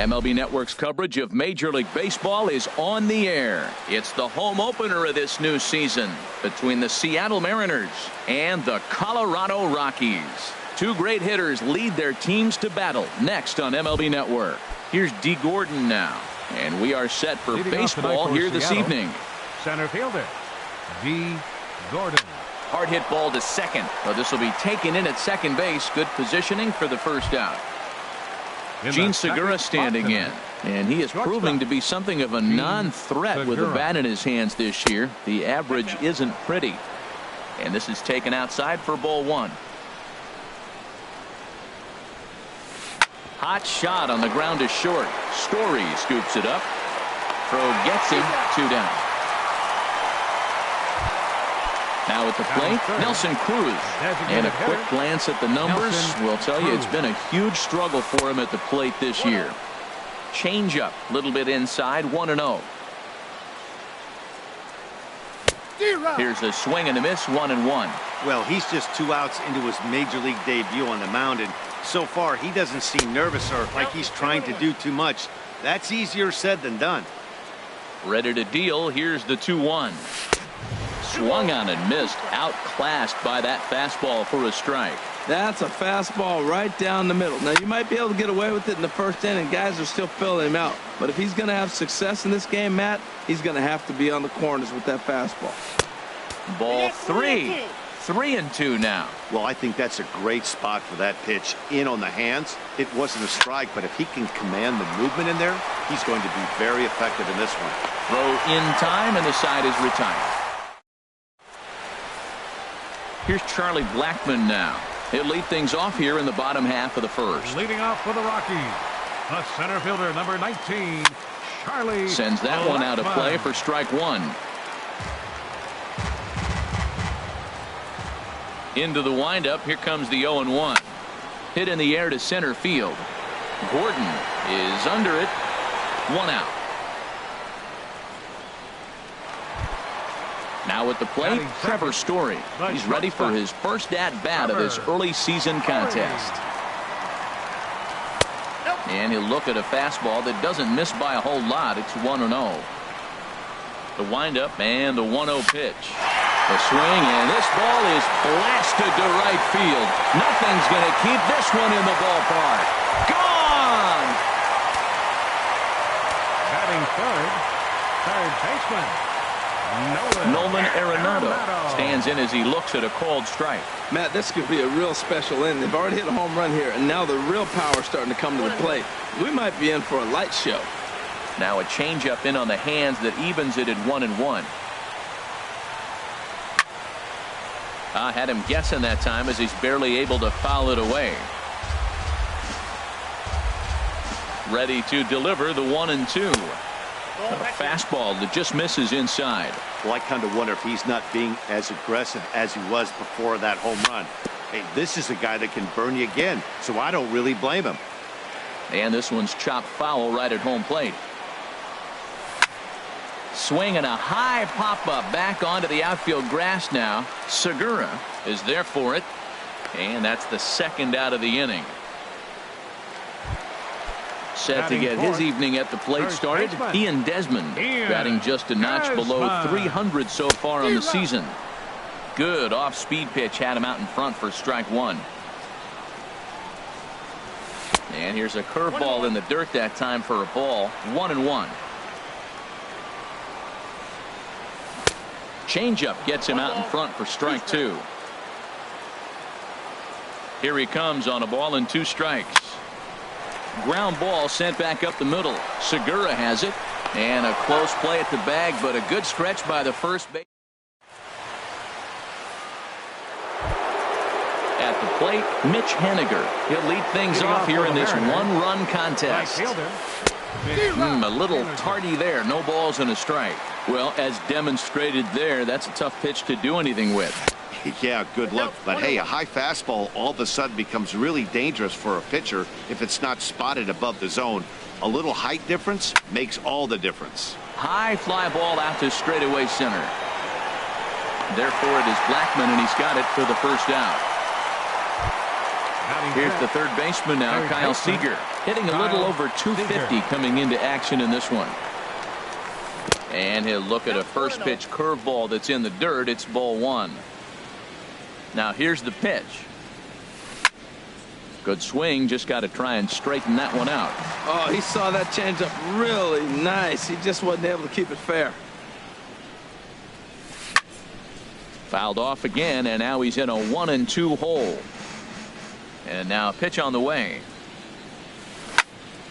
MLB Network's coverage of Major League Baseball is on the air. It's the home opener of this new season between the Seattle Mariners and the Colorado Rockies. Two great hitters lead their teams to battle next on MLB Network. Here's D. Gordon now, and we are set for baseball here this evening. Center fielder, D. Gordon. Hard hit ball to second. Well, this will be taken in at second base. Good positioning for the first out. Gene Segura standing in, and he is proving to be something of a non-threat with the bat in his hands this year. The average isn't pretty, and this is taken outside for ball one. Hot shot on the ground is short. Story scoops it up. Throw gets him. 2 down. Now at the plate, Nelson Cruz. And a quick glance at the numbers will tell you it's been a huge struggle for him at the plate this year. Change up, a little bit inside, 1-0. Here's a swing and a miss, 1-1. Well, he's just 2 outs into his major league debut on the mound, and so far he doesn't seem nervous or like he's trying to do too much. That's easier said than done. Ready to deal. Here's the 2-1. Swung on and missed. Outclassed by that fastball for a strike. That's a fastball right down the middle. Now, you might be able to get away with it in the first inning. Guys are still filling him out. But if he's going to have success in this game, Matt, he's going to have to be on the corners with that fastball. Ball 3. 3-2 now. Well, I think that's a great spot for that pitch. In on the hands. It wasn't a strike, but if he can command the movement in there, he's going to be very effective in this one. Throw in time, and the side is retired. Here's Charlie Blackmon now. He'll lead things off here in the bottom half of the first. Leading off for the Rockies, the center fielder, number 19, Charlie. Sends that one out of play for strike one. Into the windup. Here comes the 0-1. Hit in the air to center field. Gordon is under it. 1 out. Now at the plate, Trevor Story. He's ready for his first at-bat of this early season contest. And he'll look at a fastball that doesn't miss by a whole lot. It's 1-0. The windup and the 1-0 pitch. The swing, and this ball is blasted to right field. Nothing's going to keep this one in the ballpark. Gone! Batting third baseman. Nolan Arenado stands in as he looks at a called strike. Matt, this could be a real special inning. They've already hit a home run here, and now the real power is starting to come to the plate. We might be in for a light show. Now a changeup in on the hands that evens it at 1-1. Had him guessing that time as he's barely able to foul it away. Ready to deliver the 1-2. A fastball that just misses inside. Well, I kind of wonder if he's not being as aggressive as he was before that home run. Hey, this is a guy that can burn you again, so I don't really blame him. And this one's chopped foul right at home plate. Swing and a high pop-up back onto the outfield grass now. Segura is there for it, and that's the second out of the inning. Set to get his evening at the plate started. Ian Desmond batting just a notch below 300 so far on the season. Good off-speed pitch had him out in front for strike one. And here's a curveball in the dirt that time for a ball. 1-1. Changeup gets him out in front for strike two. Here he comes on a ball and 2 strikes. Ground ball sent back up the middle. Segura has it, and a close play at the bag, but a good stretch by the first base. At the plate, Mitch Haniger. He'll lead things off here in this one-run contest. A little tardy there. No balls and a strike. Well, as demonstrated there, that's a tough pitch to do anything with. Yeah, good luck. But hey, a high fastball all of a sudden becomes really dangerous for a pitcher if it's not spotted above the zone. A little height difference makes all the difference. High fly ball out to straightaway center. Therefore, it is Blackmon, and he's got it for the first out. Here's the third baseman now, Kyle Seager, hitting a little over 250 coming into action in this one. And he'll look at a first pitch curveball that's in the dirt. It's ball one. Now here's the pitch. Good swing. Just got to try and straighten that one out. Oh, he saw that changeup really nice. He just wasn't able to keep it fair. Fouled off again, and now he's in a 1-2 hole. And now a pitch on the way.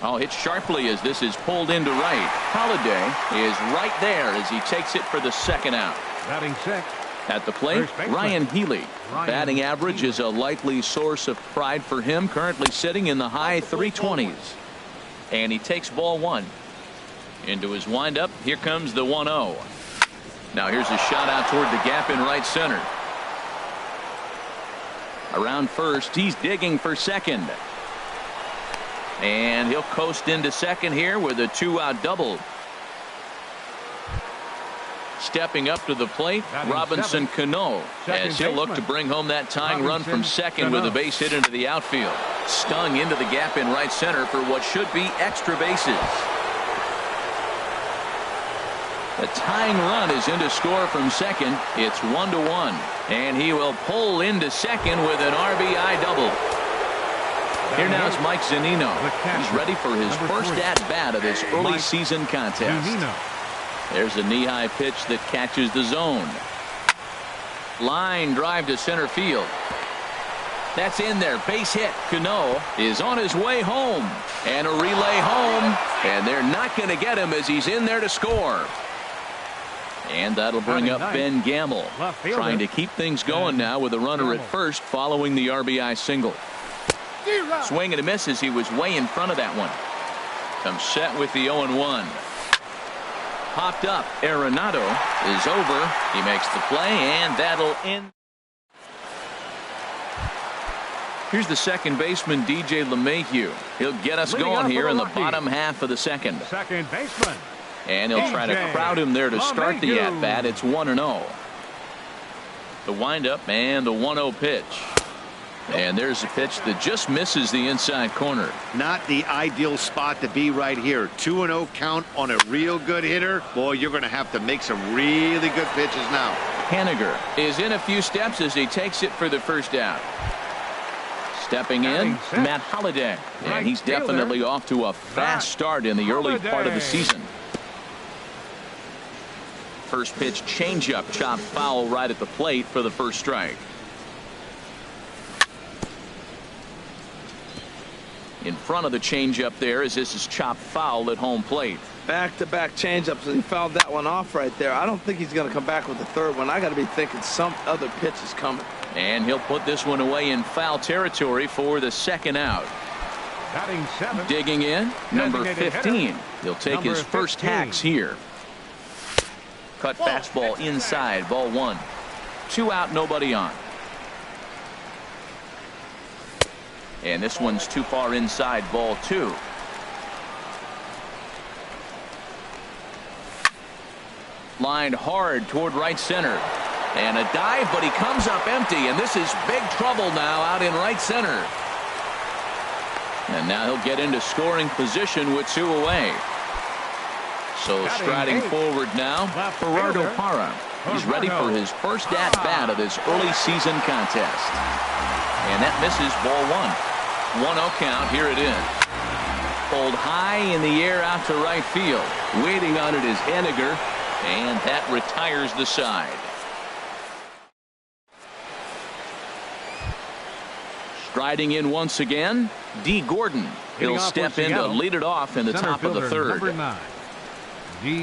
Oh, hit sharply as this is pulled into right. Holiday is right there as he takes it for the second out. Batting sixth. At the plate, Ryan Healy. Batting average is a likely source of pride for him, currently sitting in the high 320s. And he takes ball one. Into his windup, here comes the 1-0. Now here's a shot out toward the gap in right center. Around first, he's digging for second. And he'll coast into second here with a 2-out double. Stepping up to the plate, Robinson Cano, as he'll look to bring home that tying run from second with a base hit into the outfield. Stung into the gap in right center for what should be extra bases. The tying run is in to score from second. It's 1-1. And he will pull into second with an RBI double. Here now is Mike Zunino. He's ready for his first at-bat of this early season contest. There's a knee-high pitch that catches the zone. Line drive to center field. That's in there. Base hit. Cano is on his way home. And a relay home. And they're not going to get him as he's in there to score. And that'll bring up Ben Gamble, trying to keep things going now with a runner at first following the RBI single. Swing and a miss as he was way in front of that one. Comes set with the 0-1. Popped up. Arenado is over. He makes the play, and that'll end. Here's the second baseman, DJ LeMahieu. He'll get us going here in the bottom half of the second. Second baseman. And he'll try to crowd him there to start the at-bat. It's 1-0. The windup and the 1-0 pitch. And there's a pitch that just misses the inside corner. Not the ideal spot to be right here. 2-0 count on a real good hitter. Boy, you're going to have to make some really good pitches now. Haniger is in a few steps as he takes it for the first out. Stepping in, Matt Holliday. And he's definitely off to a fast start in the early part of the season. First pitch changeup, chopped foul right at the plate for the first strike. In front of the changeup there as this is chopped foul at home plate. Back-to-back changeups, and he fouled that one off right there. I don't think he's going to come back with the third one. I got to be thinking some other pitch is coming. And he'll put this one away in foul territory for the second out. Batting seventh. Digging in, number 15. He'll take his first hacks here. Cut fastball inside, ball one. 2 out, nobody on. And this one's too far inside, ball 2. Lined hard toward right center. And a dive, but he comes up empty, and this is big trouble now out in right center. And now he'll get into scoring position with 2 away. So striding forward now, Gerardo Parra. He's ready for his first at-bat of this early season contest. And that misses ball 1. 1-0 count. Here it is. Pulled high in the air out to right field. Waiting on it is Haniger, and that retires the side. Striding in once again, D. Gordon. He'll step in to lead it off in the top of the third.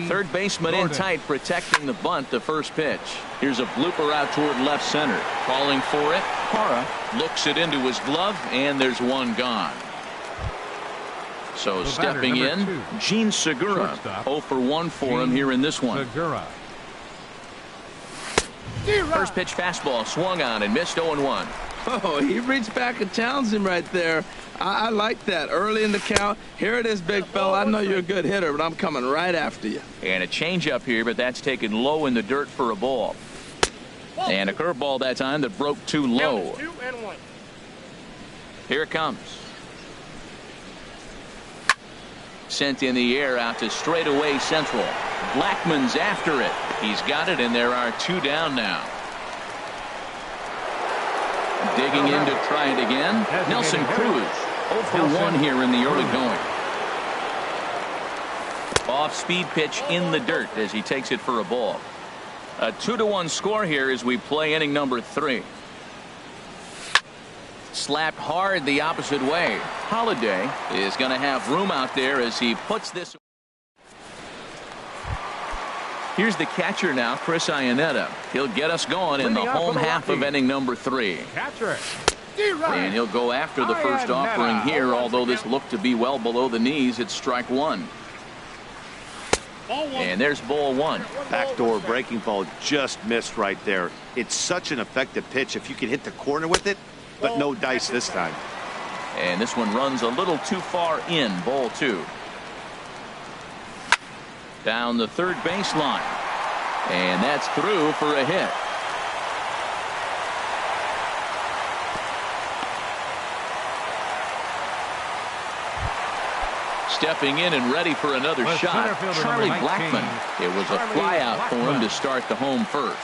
Third baseman in tight, protecting the bunt, the first pitch. Here's a blooper out toward left center. Calling for it. Parra looks it into his glove, and there's one gone. So stepping in, Gene Segura. 0 for 1 for him here in this one. First pitch fastball swung on and missed 0-1. Oh, he reached back and challenged him right there. I like that. Early in the count. Here it is, big fella. I know you're a good hitter, but I'm coming right after you. And a changeup here, but that's taken low in the dirt for a ball. And a curveball that time that broke too low. Here it comes. Sent in the air out to straightaway central. Blackman's after it. He's got it, and there are 2 down now. Digging in to try it again. Nelson Cruz 0 for 1 here in the early going. Off-speed pitch in the dirt as he takes it for a ball. A 2-1 score here as we play inning number 3. Slapped hard the opposite way. Holiday is going to have room out there as he puts this. Here's the catcher now, Chris Iannetta. He'll get us going in the home half of inning number 3. Catcher. And he'll go after the first offering here, although this looked to be well below the knees. It's strike 1. And there's ball 1. Backdoor breaking ball just missed right there. It's such an effective pitch if you can hit the corner with it, but no dice this time. And this one runs a little too far in. Ball 2. Down the third baseline. And that's through for a hit. Stepping in and ready for another shot, Charlie Blackman. It was a fly out for him to start the home first.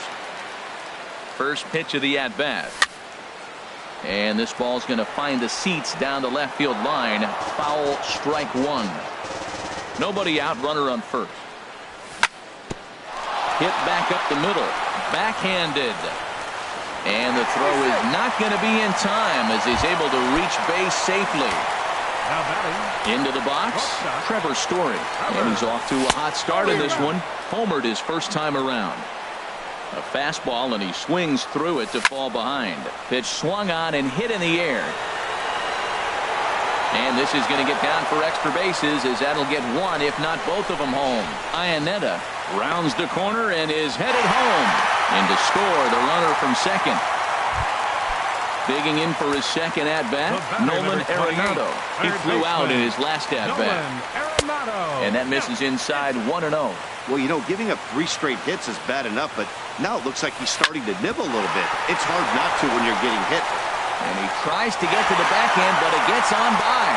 First pitch of the at-bat. And this ball's going to find the seats down the left field line. Foul, strike 1. Nobody out, runner on first. Hit back up the middle. Backhanded. And the throw is not going to be in time as he's able to reach base safely. Into the box, Trevor Story. And he's off to a hot start in this one. Homered his first time around. A fastball, and he swings through it to fall behind. Pitch swung on and hit in the air. And this is going to get down for extra bases as that'll get 1, if not both of them, home. Iannetta rounds the corner and is headed home. And to score, the runner from second. Digging in for his second at-bat, Nolan Arenado. He flew out in his last at-bat. And that misses inside 1-0. Well, you know, giving up 3 straight hits is bad enough, but now it looks like he's starting to nibble a little bit. It's hard not to when you're getting hit. And he tries to get to the backhand, but it gets on by.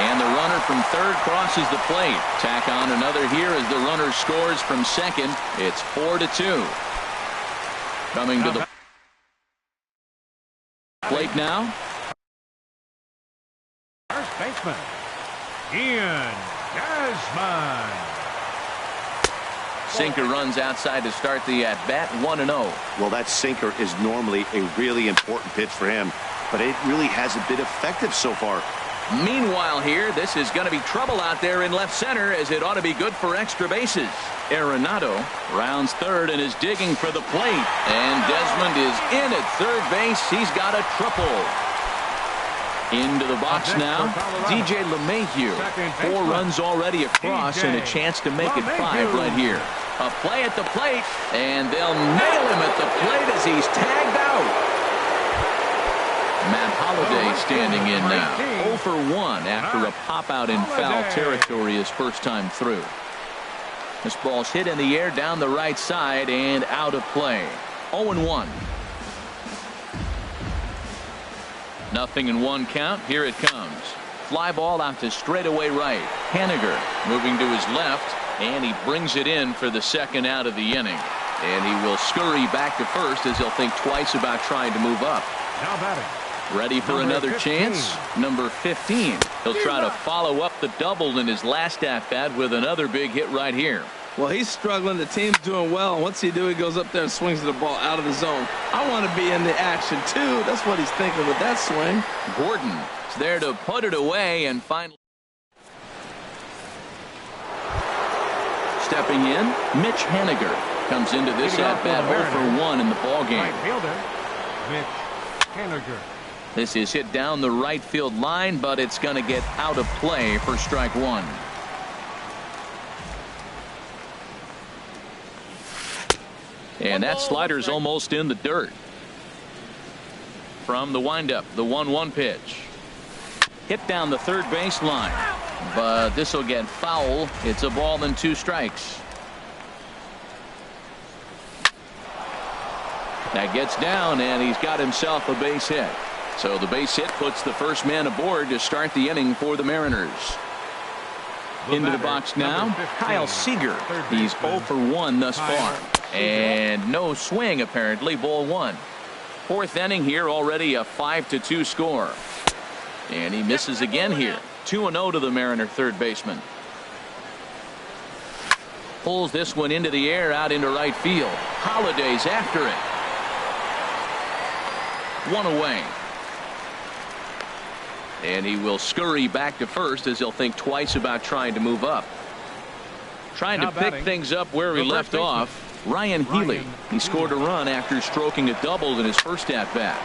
And the runner from third crosses the plate. Tack on another here as the runner scores from second. It's 4-2. Coming to the plate now. First baseman, Ian Desmond. Sinker runs outside to start the at-bat, 1-0. Well, that sinker is normally a really important pitch for him, but it really hasn't been effective so far. Meanwhile here, this is going to be trouble out there in left center as it ought to be good for extra bases. Arenado rounds third and is digging for the plate. And Desmond is in at third base. He's got a triple. Into the box now, DJ LeMahieu. 4 runs already across and a chance to make it 5 right here. A play at the plate, and they'll nail him at the plate as he's tagged out. Matt Holliday standing in now. 0 for 1 after a pop-out in foul territory his first time through. This ball's hit in the air down the right side and out of play. 0-1. 0-1 count. Here it comes. Fly ball out to straightaway right. Haniger moving to his left, and he brings it in for the second out of the inning. And he will scurry back to first as he'll think twice about trying to move up. Now batting. Ready for another chance. Number 15. He'll try to follow up the double in his last at-bat with another big hit right here. Well, he's struggling. The team's doing well. And once he goes up there and swings the ball out of the zone. I want to be in the action, too. That's what he's thinking with that swing. Gordon is there to put it away and finally. Stepping in, Mitch Haniger comes into this at-bat 0 for 1 in the ballgame. Right fielder, Mitch Haniger. This is hit down the right field line, but it's going to get out of play for strike 1. And that slider's almost in the dirt. From the windup, the 1-1 pitch. Hit down the third base line, but this will get foul. It's a ball and 2 strikes. That gets down, and he's got himself a base hit. So the base hit puts the first man aboard to start the inning for the Mariners. Into the box now, Kyle Seager. He's 0 for 1 thus far. And no swing, apparently. Ball 1. Fourth inning here, already a 5-2 score. And he misses again here. 2-0 to the Mariner third baseman. Pulls this one into the air, out into right field. Holiday's after it. One away. And he will scurry back to first as he'll think twice about trying to move up. Trying to pick things up where he left off. Ryan Healy. He scored a run after stroking a double in his first at bat.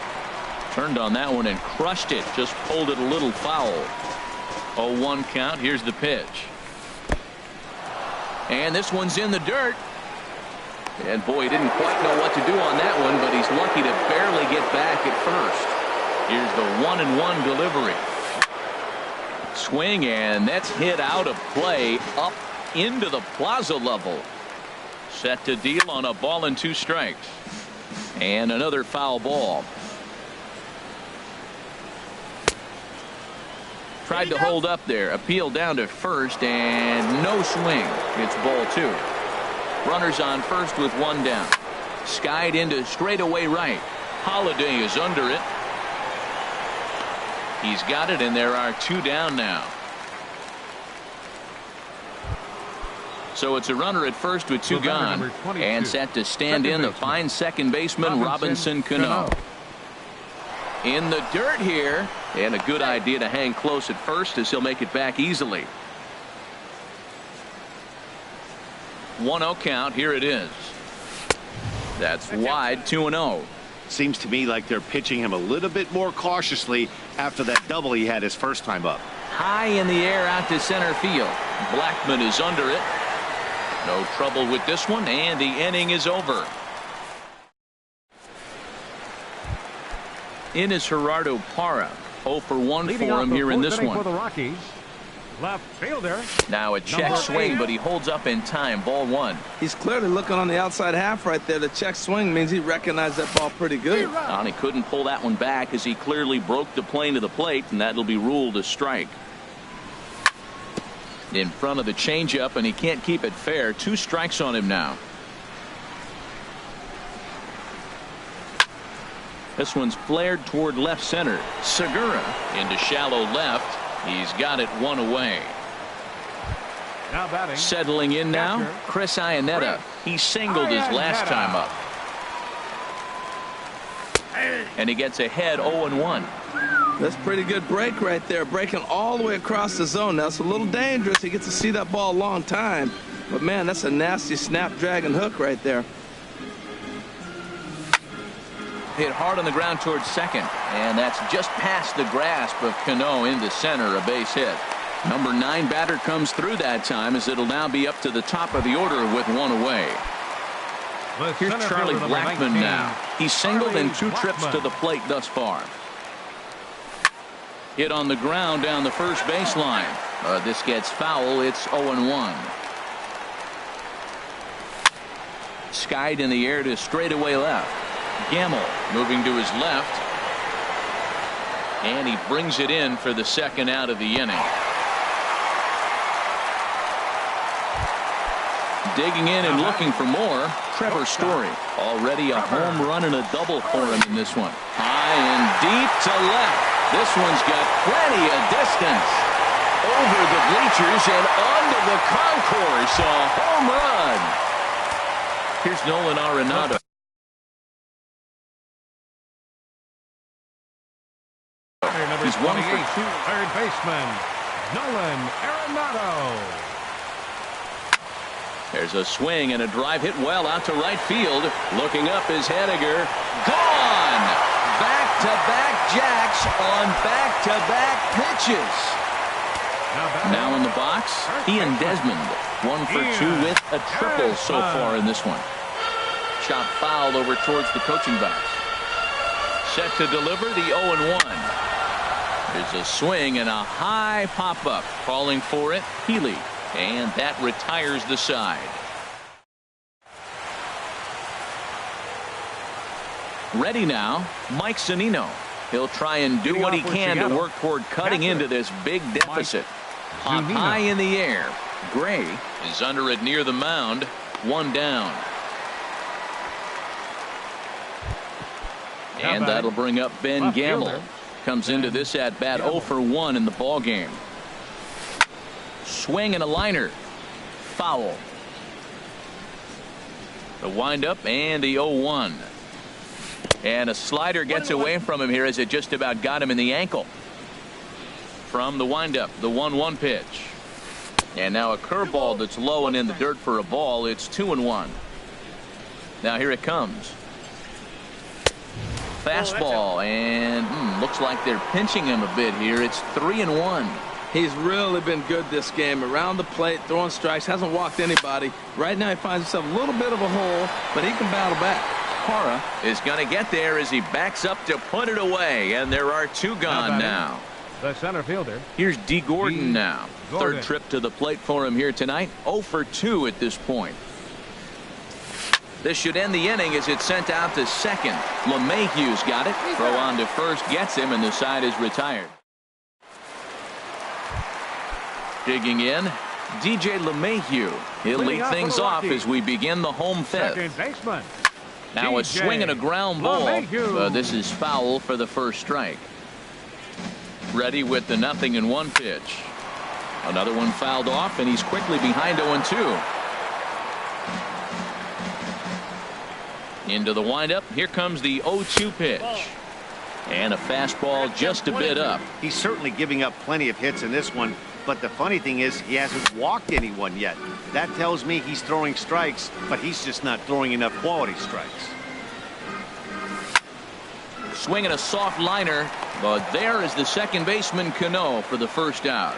Turned on that one and crushed it. Just pulled it a little foul. 0-1 count. Here's the pitch. And this one's in the dirt. And boy, he didn't quite know what to do on that one, but he's lucky to barely get back at first. Here's the 1-1 delivery. Swing, and that's hit out of play up into the plaza level. Set to deal on a ball and 2 strikes. And another foul ball. Tried to hold up there. Appeal down to first, and no swing. It's ball 2. Runners on first with 1 down. Skied into straightaway right. Holiday is under it. He's got it, and there are 2 down now. So it's a runner at first with 2 gone. And set to stand in the fine second baseman, Robinson Cano. In the dirt here. And a good idea to hang close at first as he'll make it back easily. 1-0 count. Here it is. That's wide. 2-0. Seems to me like they're pitching him a little bit more cautiously after that double he had his first time up. High in the air out to center field. Blackman is under it. No trouble with this one, and the inning is over. In is Gerardo Parra. 0 for 1 for him here in this one. For the Rockies, left fielder. Now a check swing, but he holds up in time. Ball 1. He's clearly looking on the outside half right there. The check swing means he recognized that ball pretty good. And he couldn't pull that one back as he clearly broke the plane to the plate, and that'll be ruled a strike. In front of the changeup, and he can't keep it fair. 2 strikes on him now. This one's flared toward left center. Segura into shallow left. He's got it 1 away. Now batting. Settling in now, Chris Iannetta. He singled his last time up. And he gets ahead 0-1. That's pretty good break right there. Breaking all the way across the zone. Now it's a little dangerous. He gets to see that ball a long time. But man, that's a nasty snapdragon hook right there. Hit hard on the ground towards second, and that's just past the grasp of Cano into center. A base hit. Number 9 batter comes through that time, as it'll now be up to the top of the order with 1 away. Here's Charlie Blackman now. He's singled in 2 trips to the plate thus far. Hit on the ground down the first baseline. This gets foul. It's 0-1. Skied in the air to straightaway left. Gamble moving to his left, and he brings it in for the second out of the inning. Digging in and looking for more, Trevor Story. Already a home run and a double for him in this one. High and deep to left. This one's got plenty of distance. Over the bleachers and onto the concourse. A home run. Here's Nolan Arenado. He's 1 for 2. Third baseman, Nolan Arenado. There's a swing and a drive hit well out to right field. Looking up is Henniger. Gone! Back-to-back jacks on back-to-back pitches. Now in the box, Ian Desmond. 1 for 2 with a triple so far in this one. Shot fouled over towards the coaching box. Set to deliver the 0-1. There's a swing and a high pop-up. Calling for it, Healy. And that retires the side. Ready now, Mike Zunino. He'll try and do what he can to work toward cutting into this big deficit. Up high in the air. Gray is under it near the mound. One down. And that'll bring up Ben Gamble. Comes into this at bat 0 for 1 in the ball game. Swing and a liner. Foul. The windup and the 0-1. And a slider gets away from him here as it just about got him in the ankle. From the windup, the 1-1 pitch. And now a curveball that's low and in the dirt for a ball. It's 2-1. Now here it comes. Fastball, and looks like they're pinching him a bit here. It's 3-1. He's really been good this game. Around the plate, throwing strikes, hasn't walked anybody. Right now he finds himself a little bit of a hole, but he can battle back. Parra is going to get there as he backs up to put it away, and there are two gone now. The center fielder. Here's D. Gordon now. Third trip to the plate for him here tonight. 0 for 2 at this point. This should end the inning as it's sent out to second. LeMahieu's got it. Throw on to first gets him, and the side is retired. Digging in, DJ LeMahieu. He'll lead things off as we begin the home fifth. Second baseman. Now a swing and a ground ball. This is foul for the first strike. Ready with the 0-1 pitch. Another one fouled off, and he's quickly behind 0-2. Into the windup. Here comes the 0-2 pitch. And a fastball just a bit up. He's certainly giving up plenty of hits in this one, but the funny thing is he hasn't walked anyone yet. That tells me he's throwing strikes, but he's just not throwing enough quality strikes. Swinging a soft liner, but there is the second baseman Cano for the first out.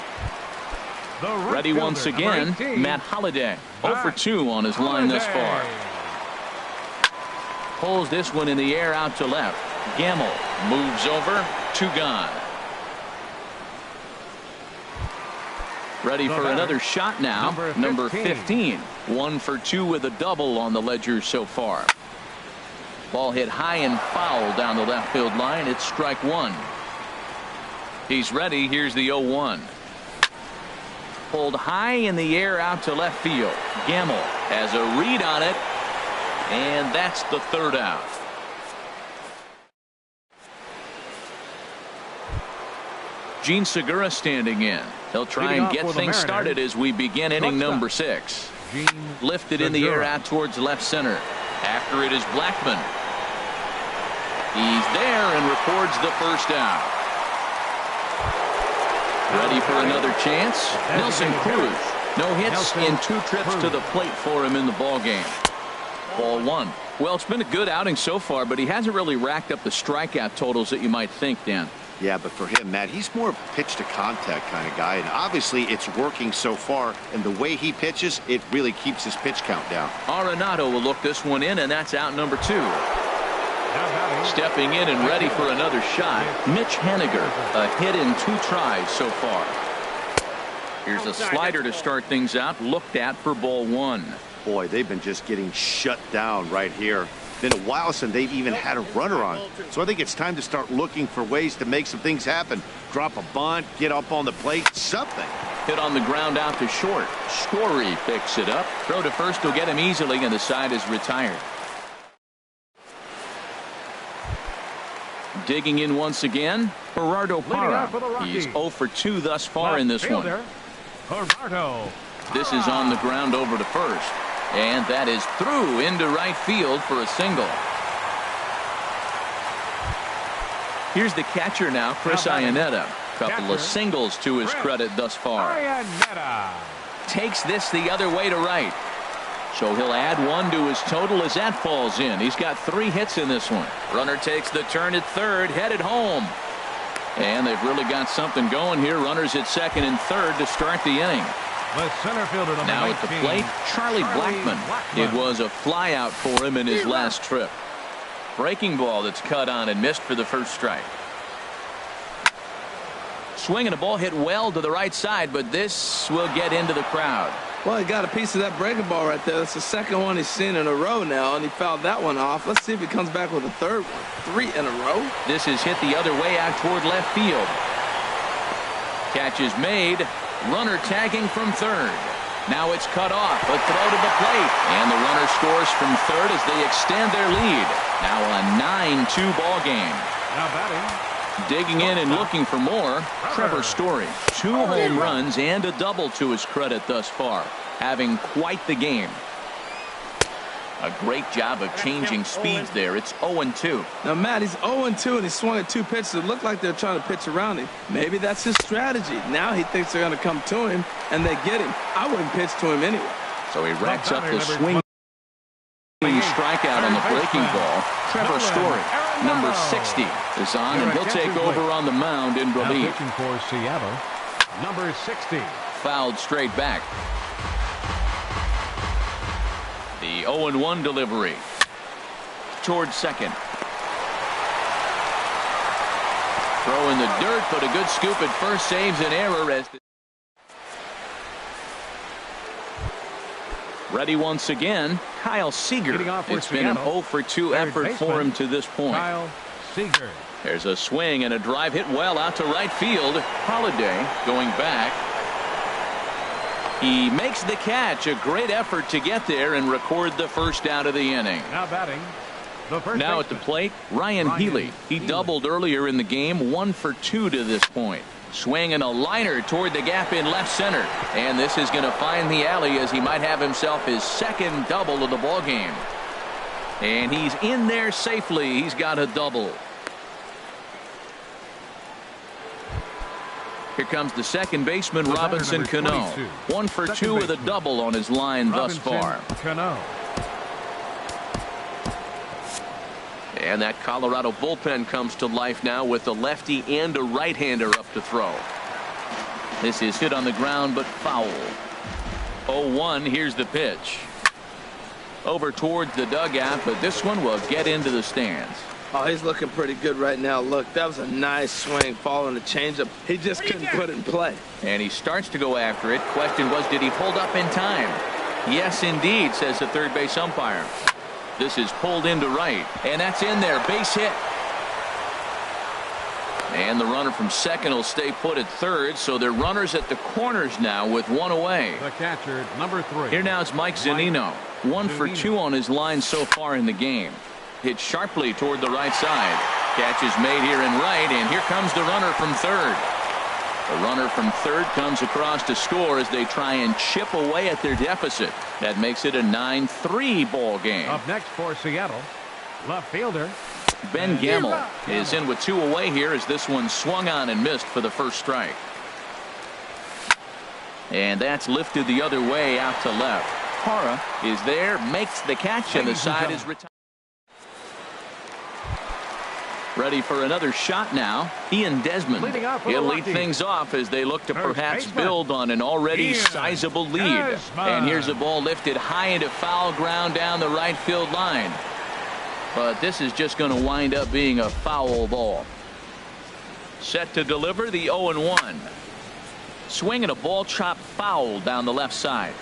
Ready once again, Matt Holliday. 0 for 2 on his line thus far. Pulls this one in the air out to left. Gamble moves over. 2 gone. Ready for another shot now. Number 15. 1 for 2 with a double on the ledger so far. Ball hit high and foul down the left field line. It's strike 1. He's ready. Here's the 0-1. Pulled high in the air out to left field. Gamble has a read on it. And that's the third out. Gene Segura standing in. He'll try and get things started as we begin inning number 6. Lifted in the air out towards left center. After it is Blackman. He's there and records the first out. Ready for another chance. Nelson Cruz. No hits in 2 trips to the plate for him in the ball game. Ball 1. Well, it's been a good outing so far, but he hasn't really racked up the strikeout totals that you might think, Dan. Yeah, but for him, Matt, he's more of a pitch to contact kind of guy, and obviously it's working so far, and the way he pitches, it really keeps his pitch count down. Arenado will look this one in, and that's out number 2. Stepping in and ready for another shot, Mitch Haniger. A hit in 2 tries so far. Here's a slider to start things out, looked at for ball 1. Boy, they've been just getting shut down right here. Been a while since they've even had a runner on. So I think it's time to start looking for ways to make some things happen. Drop a bunt, get up on the plate, something. Hit on the ground out to short. Story picks it up. Throw to first will get him easily, and the side is retired. Digging in once again, Gerardo Parra. He's 0 for 2 thus far in this one. This is on the ground over to first. And that is through into right field for a single. Here's the catcher now, Chris Iannetta. Couple of singles to his credit thus far. Takes this the other way to right. So he'll add 1 to his total as that falls in. He's got 3 hits in this one. Runner takes the turn at third, headed home. And they've really got something going here. Runners at second and third to start the inning. The center fielder now at the plate, Charlie Blackman. It was a fly out for him in his last trip. Breaking ball that's cut on and missed for the first strike. Swing and a ball hit well to the right side, but this will get into the crowd. Well, he got a piece of that breaking ball right there. That's the second one he's seen in a row now, and he fouled that one off. Let's see if he comes back with a third one. 3 in a row. This is hit the other way out toward left field. Catch is made. Runner tagging from third. Now it's cut off. A throw to the plate. And the runner scores from third as they extend their lead. Now a 9-2 ball game. Now batting. Digging in and looking for more, Trevor Story. 2 home runs and a double to his credit thus far. Having quite the game. A great job of changing speeds there. It's 0-2. Now, Matt, he's 0-2, and he swung at 2 pitches that look like they're trying to pitch around him. Maybe that's his strategy. Now he thinks they're going to come to him, and they get him. I wouldn't pitch to him anyway. So he racks up the swing strikeout on the breaking ball. Trevor Story, number 60, is on, and he'll take over on the mound in relief. Pitching for Seattle, number 60. Fouled straight back. The 0-1 delivery towards second. Throw in the dirt, but a good scoop at first saves an error as ready once again, Kyle Seager. It's been an 0-for-2 effort for him to this point. Kyle Seager. There's a swing and a drive hit well out to right field. Holiday going back. He makes the catch. A great effort to get there and record the first out of the inning. Now batting. The first now at the plate, Ryan Healy. He doubled earlier in the game, 1 for 2 to this point. Swinging a liner toward the gap in left center. And this is going to find the alley as he might have himself his second double of the ball game. And he's in there safely. He's got a double. Here comes the second baseman, Robinson Cano. 1 for 2 with a double on his line thus far. Cano. And that Colorado bullpen comes to life now with a lefty and a right-hander up to throw. This is hit on the ground but foul. 0-1. Here's the pitch. Over towards the dugout, but this one will get into the stands. Oh, he's looking pretty good right now. Look, that was a nice swing following the changeup. He just couldn't put it in play. And he starts to go after it. Question was, did he hold up in time? Yes, indeed, says the third base umpire. This is pulled into right, and that's in there. Base hit. And the runner from second will stay put at third, so they're runners at the corners now with 1 away. The catcher, number 3. Here now is Mike Zunino. 1 for 2 on his line so far in the game. Hit sharply toward the right side. Catch is made here in right, and here comes the runner from third. The runner from third comes across to score as they try and chip away at their deficit. That makes it a 9-3 ball game. Up next for Seattle, left fielder Ben Gamel is in with 2 away here as this one swung on and missed for the first strike. And that's lifted the other way out to left. Hara is there, makes the catch, and the side is retired. Ready for another shot now. Ian Desmond. He'll lead things off as they look to perhaps build on an already sizable lead. And here's a ball lifted high into foul ground down the right field line. But this is just going to wind up being a foul ball. Set to deliver the 0-1. Swinging a ball chopped foul down the left side.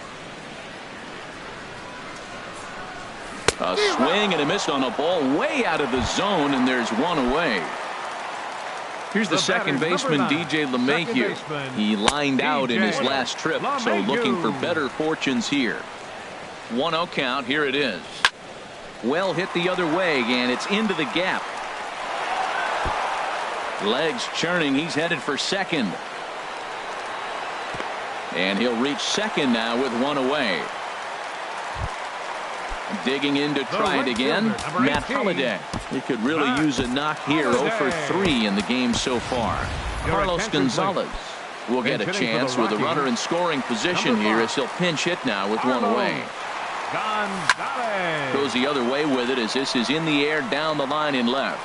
A swing and a miss on a ball way out of the zone, and there's 1 away. Here's the second baseman, DJ LeMahieu. He lined out in his last trip, so looking for better fortunes here. 1-0 count. Here it is. Well hit the other way, and it's into the gap. Legs churning. He's headed for second. And he'll reach second now with 1 away. Digging in to try it again, Matt Holiday. He could really use a knock here. 0 for 3 in the game so far. Carlos Gonzalez will get a chance with a runner in scoring position here as he'll pinch hit now with 1 away. Goes the other way with it as this is in the air down the line in left.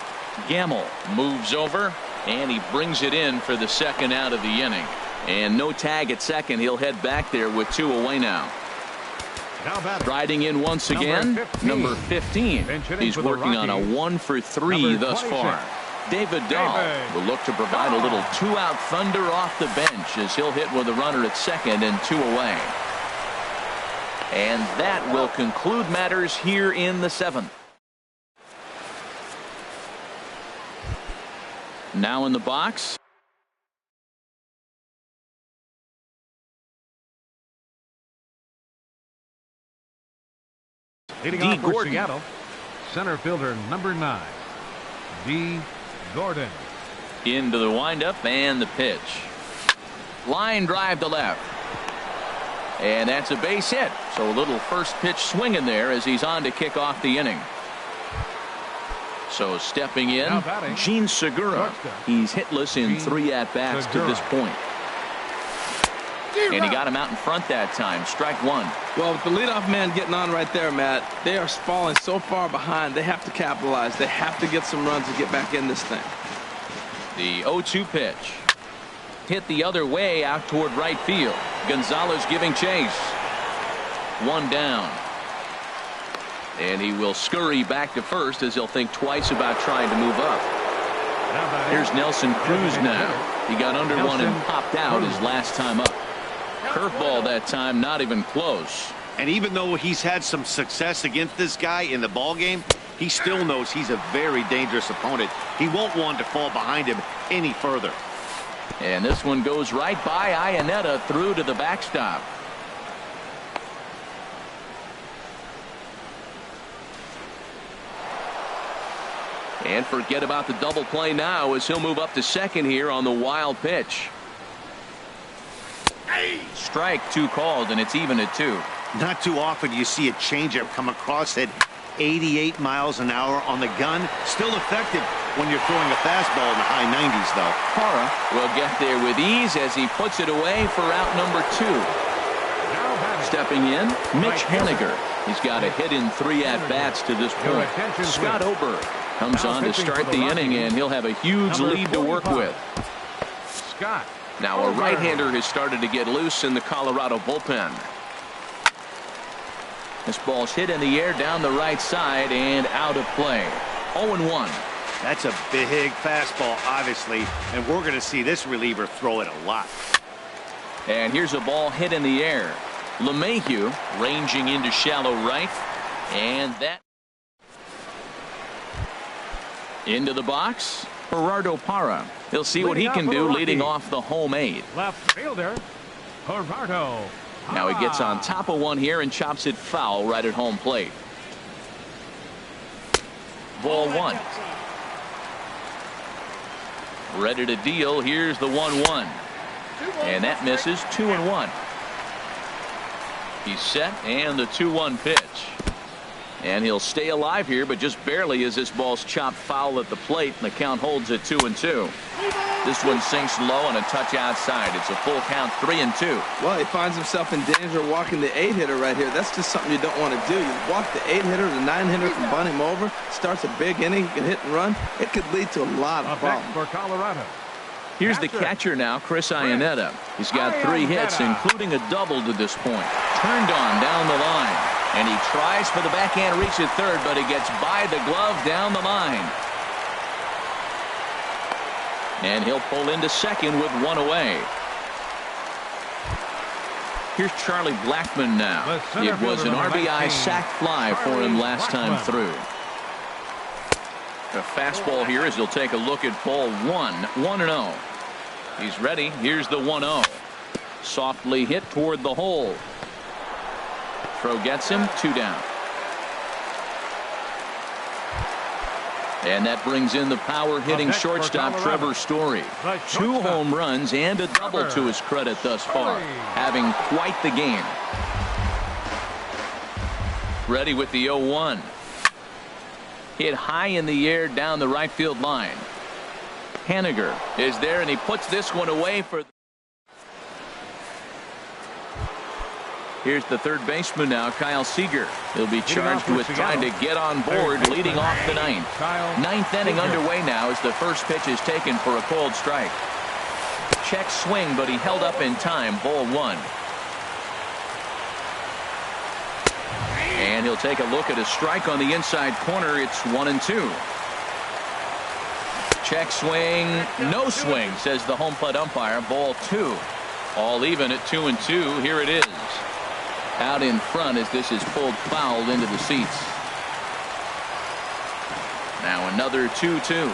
Gamel moves over, and he brings it in for the second out of the inning. And no tag at second. He'll head back there with 2 away now. Riding in once again, number 15. He's working on a 1 for 3 thus far. David Dahl will look to provide a little 2-out thunder off the bench as he'll hit with a runner at second and 2 away. And that will conclude matters here in the 7th. Now in the box. Leading D. off for Gordon. Seattle, center fielder number 9, D. Gordon. Into the windup and the pitch. Line drive to left. And that's a base hit. So a little first pitch swinging there as he's on to kick off the inning. So stepping in, Now batting, Gene Segura. He's hitless in Gene 3 at-bats to this point. And he got him out in front that time. Strike 1. Well, with the leadoff man getting on right there, Matt, they are falling so far behind. They have to capitalize. They have to get some runs to get back in this thing. The 0-2 pitch. Hit the other way out toward right field. Gonzalez giving chase. 1 down. And he will scurry back to first as he'll think twice about trying to move up. Here's Nelson Cruz now. He got under one and popped out his last time up. Curveball that time, not even close. And even though he's had some success against this guy in the ball game, he still knows he's a very dangerous opponent. He won't want to fall behind him any further. And this one goes right by Iannetta through to the backstop. And forget about the double play now as he'll move up to second here on the wild pitch. Strike 2 called, and it's even at 2. Not too often you see a changeup come across at 88 miles an hour on the gun. Still effective when you're throwing a fastball in the high 90s, though. Parra will get there with ease as he puts it away for out number 2. Stepping in, Mitch Haniger. He's got a hit in 3 at-bats to this point. Scott Oberg comes on to start the inning, and he'll have a huge lead to work with. Scott. Now a right-hander has started to get loose in the Colorado bullpen. This ball's hit in the air down the right side and out of play. 0-1. That's a big fastball, obviously, and we're going to see this reliever throw it a lot. And here's a ball hit in the air. LeMahieu ranging into shallow right, and that into the box. Gerardo Parra. He'll see what he can do leading off the home 8. Left fielder, Gerardo. Now he gets on top of one here and chops it foul right at home plate. Ball 1. Ready to deal. Here's the 1-1. And that misses. 2-1. He's set, and the 2-1 pitch. And he'll stay alive here, but just barely as this ball's chopped foul at the plate, and the count holds at 2-2. This one sinks low and a touch outside. It's a full count, 3-2. Well, he finds himself in danger walking the 8-hitter right here. That's just something you don't want to do. You walk the 8-hitter, the 9-hitter can bunt him over, starts a big inning, he can hit and run. It could lead to a lot of problems. For Colorado. Here's the catcher now, Chris Iannetta. He's got 3 hits, including a double to this point. Turned on down the line. And he tries for the backhand reach at third, but he gets by the glove down the line. And he'll pull into second with 1 away. Here's Charlie Blackmon now. It was an RBI sac fly for him last time through. A fastball here as he'll take a look at ball 1. 1-0. He's ready. Here's the 1-0. Softly hit toward the hole. Throw gets him. 2 down. And that brings in the power-hitting shortstop Trevor Story. 2 home runs and a double to his credit thus far, having quite the game. Ready with the 0-1. Hit high in the air down the right field line. Haniger is there, and he puts this one away for. Here's the third baseman now, Kyle Seager. He'll be charged with trying to get on board, leading off the 9th. 9th inning underway now as the first pitch is taken for a cold strike. Check swing, but he held up in time. Ball 1. And he'll take a look at a strike on the inside corner. It's 1-2. Check swing, no swing, says the home plate umpire. Ball 2. All even at 2-2. Here it is. out in front as this is pulled foul into the seats. Now another 2-2.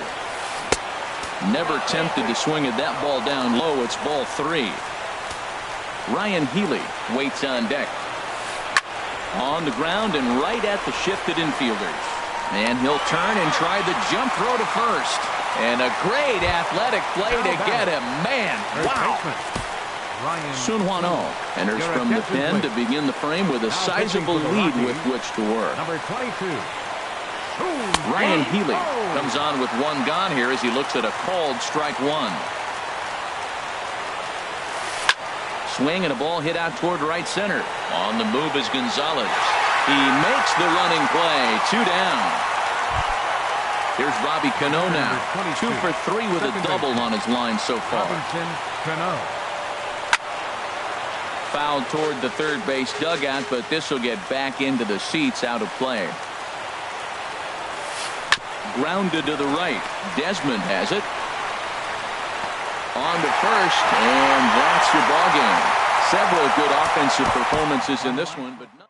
Never tempted to swing at that ball down low. It's ball 3. Ryan Healy waits on deck. On the ground and right at the shifted infielders. And he'll turn and try the jump throw to first. And a great athletic play to get him. Man, wow. Sun Hwan-Oh enters from the pen to begin the frame with a sizable lead with which to work. Number 22. Ryan Healy comes on with one gone here as he looks at a called strike one. Swing and a ball hit out toward right center. On the move is Gonzalez. He makes the running play. 2 down. Here's Robbie Cano now. 2 for 3 with a double on his line so far. Fouled toward the third base dugout, but this will get back into the seats out of play. Grounded to the right. Desmond has it. On to first, and that's your ball game. Several good offensive performances in this one, but not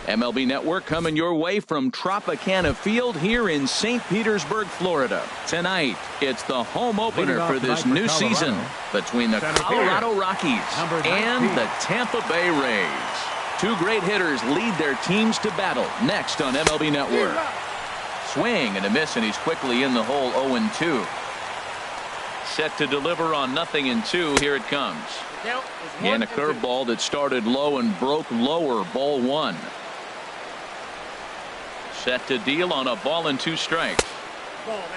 MLB Network coming your way from Tropicana Field here in St. Petersburg, Florida. Tonight, it's the home opener for this new season between the Colorado Rockies and the Tampa Bay Rays. Two great hitters lead their teams to battle next on MLB Network. Swing and a miss, and he's quickly in the hole. 0-2. Set to deliver on 0-2. Here it comes. And a curveball that started low and broke lower. Ball 1. Set to deal on a ball and 2 strikes.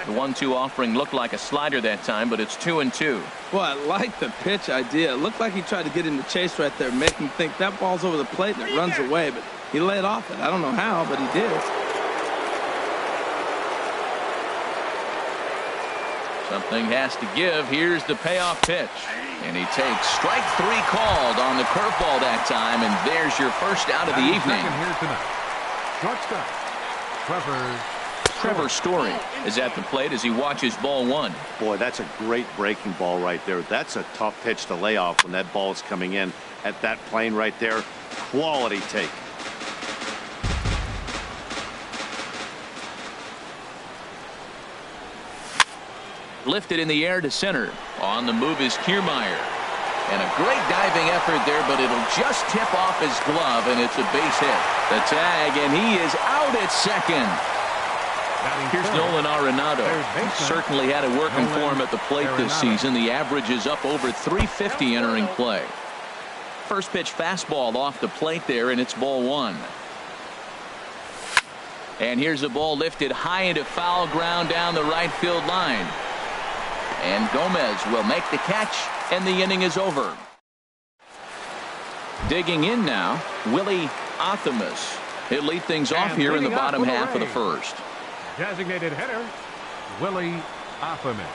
The 1-2 offering looked like a slider that time, but it's 2-2. Well, I like the pitch idea. It looked like he tried to get him to chase right there, make him think that ball's over the plate and it runs away, but he laid off it. I don't know how, but he did. Something has to give. Here's the payoff pitch. And he takes strike 3 called on the curveball that time, and there's your first out of the evening. Here tonight. Shortstop, Trevor Story is at the plate as he watches ball 1. Boy, that's a great breaking ball right there. That's a tough pitch to lay off when that ball is coming in at that plane right there. Quality take. Lifted in the air to center. On the move is Kiermaier. And a great diving effort there, but it'll just tip off his glove, and it's a base hit. The tag, and he is out at second. Here's Nolan Arenado. Certainly had it working for him at the plate this season. The average is up over 350 entering play. First pitch fastball off the plate there, and it's ball 1. And here's a ball lifted high into foul ground down the right field line. And Gomez will make the catch, and the inning is over. Digging in now, Willie Athamas. He'll lead things off here in the bottom half of the first. Designated hitter, Willie Athamas.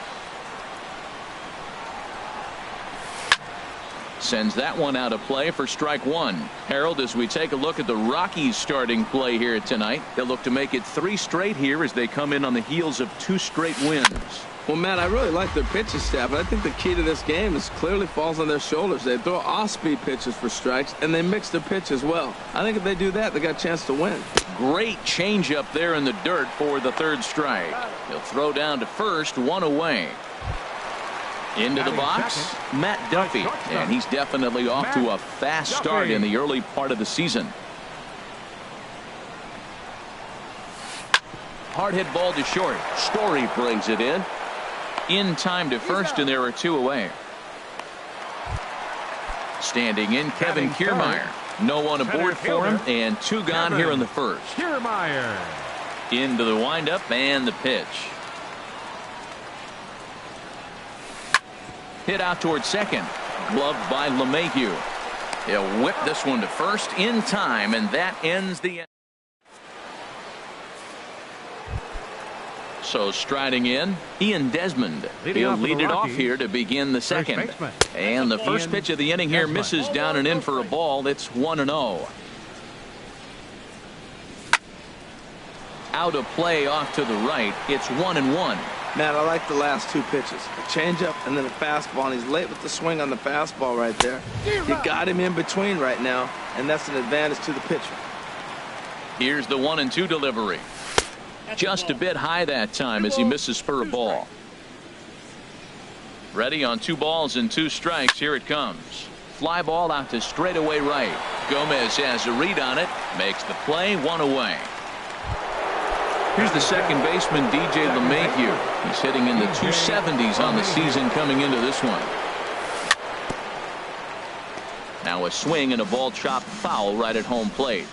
Sends that one out of play for strike 1. Harold, as we take a look at the Rockies starting play here tonight, they'll look to make it 3 straight here as they come in on the heels of 2 straight wins. Well, Matt, I really like their pitching staff, but I think the key to this game is clearly falls on their shoulders. They throw off-speed pitches for strikes, and they mix their pitch as well. I think if they do that, they got a chance to win. Great changeup there in the dirt for the 3rd strike. He'll throw down to first, 1 away. Into the box, Matt Duffy, and he's definitely off to a fast start in the early part of the season. Hard hit ball to short. Story brings it in time to first, and there are 2 away. Standing in, Kevin Kiermaier. No one aboard for him, and 2 gone here in the first. Kiermaier. Into the windup and the pitch. Hit out towards second. Gloved by LeMahieu. He'll whip this one to first in time, and that ends the. So striding in, Ian Desmond. He'll lead it off here to begin the second. And the first pitch of the inning here misses down and in for a ball. It's 1-0. Out of play off to the right. It's 1-1. Matt, I like the last 2 pitches. A changeup and then a fastball, and he's late with the swing on the fastball right there. You got him in between right now, and that's an advantage to the pitcher. Here's the 1-2 delivery. Just a bit high that time as he misses for a ball. Ready on 2 balls and 2 strikes. Here it comes. Fly ball out to straightaway right. Gomez has a read on it. Makes the play. 1 away. Here's the second baseman, DJ LeMahieu. He's hitting in the 270s on the season coming into this one. Now a swing and a ball chopped foul right at home plate.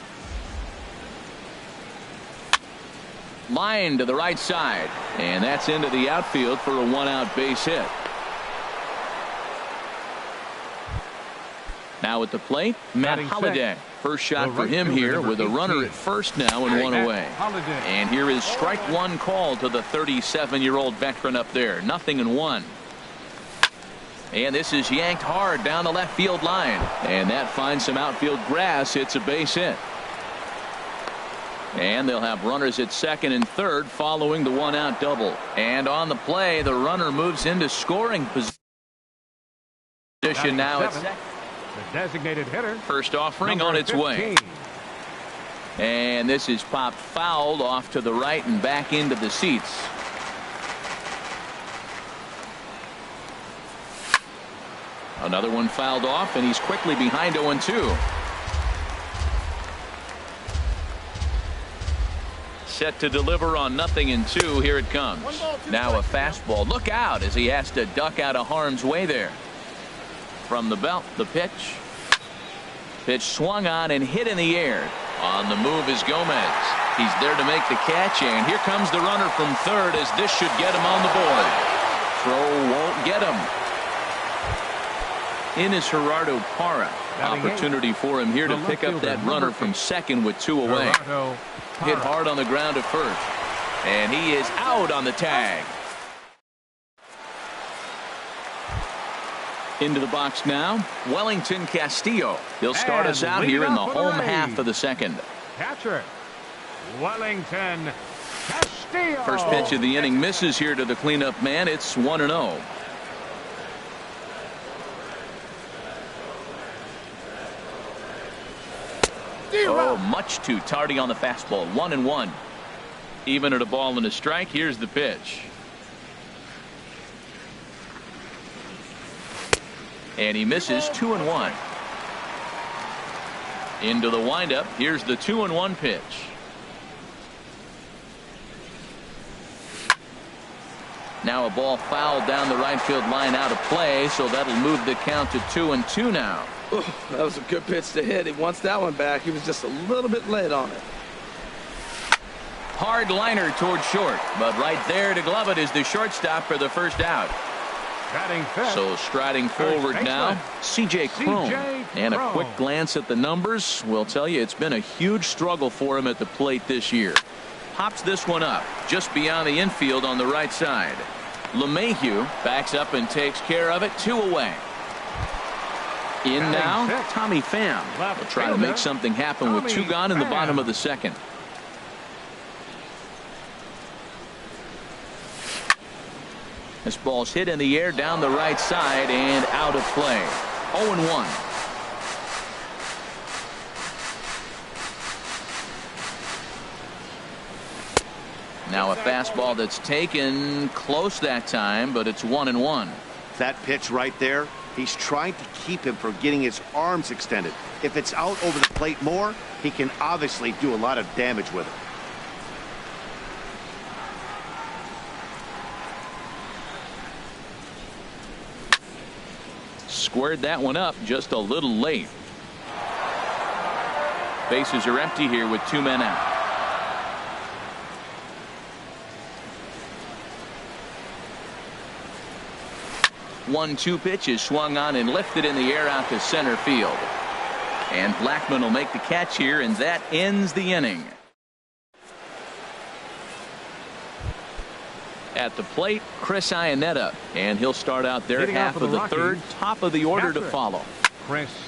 Line to the right side, and that's into the outfield for a 1-out base hit. Now at the plate, Matt Holliday. First shot for him here with a runner at first now and 1 away. And here is strike 1 call to the 37-year-old veteran up there. 0-1. And this is yanked hard down the left field line. And that finds some outfield grass. It's a base hit. And they'll have runners at second and third following the 1-out double. And on the play, the runner moves into scoring position now at second. The designated hitter. First offering on its way. And this is popped fouled off to the right and back into the seats. Another one fouled off, and he's quickly behind 0-2. Set to deliver on 0-2. Here it comes. Now a fastball. Look out as he has to duck out of harm's way there. From the belt, the pitch. Pitch swung on and hit in the air. On the move is Gomez. He's there to make the catch, and here comes the runner from third as this should get him on the board. Throw won't get him. In is Gerardo Parra. Opportunity for him here to pick up that runner from second with 2 away. Hit hard on the ground at first. And he is out on the tag. Into the box now, Wellington Castillo. He'll start us out here in the home half of the second. Catcher, Wellington Castillo. First pitch of the inning misses here to the cleanup man. It's 1-0. Oh, much too tardy on the fastball. 1-1. Even at a ball and a strike. Here's the pitch. And he misses. 2-1. Into the windup. Here's the 2-1 pitch. Now a ball fouled down the right field line out of play, so that'll move the count to 2-2 now. Ooh, that was a good pitch to hit. He wants that one back. He was just a little bit late on it. Hard liner toward short, but right there to glove it is the shortstop for the first out. So striding forward now, C.J. Cron. And a quick glance at the numbers will tell you it's been a huge struggle for him at the plate this year. Pops this one up just beyond the infield on the right side. LeMahieu backs up and takes care of it. 2 away. In now, Tommy Pham will try to make something happen with 2 gone in the bottom of the second. This ball's hit in the air down the right side and out of play. 0-1. Now a fastball that's taken close that time, but it's 1-1. That pitch right there, he's trying to keep him from getting his arms extended. If it's out over the plate more, he can obviously do a lot of damage with it. Squared that one up just a little late. Bases are empty here with 2 men out. One-two pitch is swung on and lifted in the air out to center field. And Blackmon will make the catch here, and that ends the inning. At the plate, Chris Iannetta, and he'll start out there half of the third, top of the order to follow.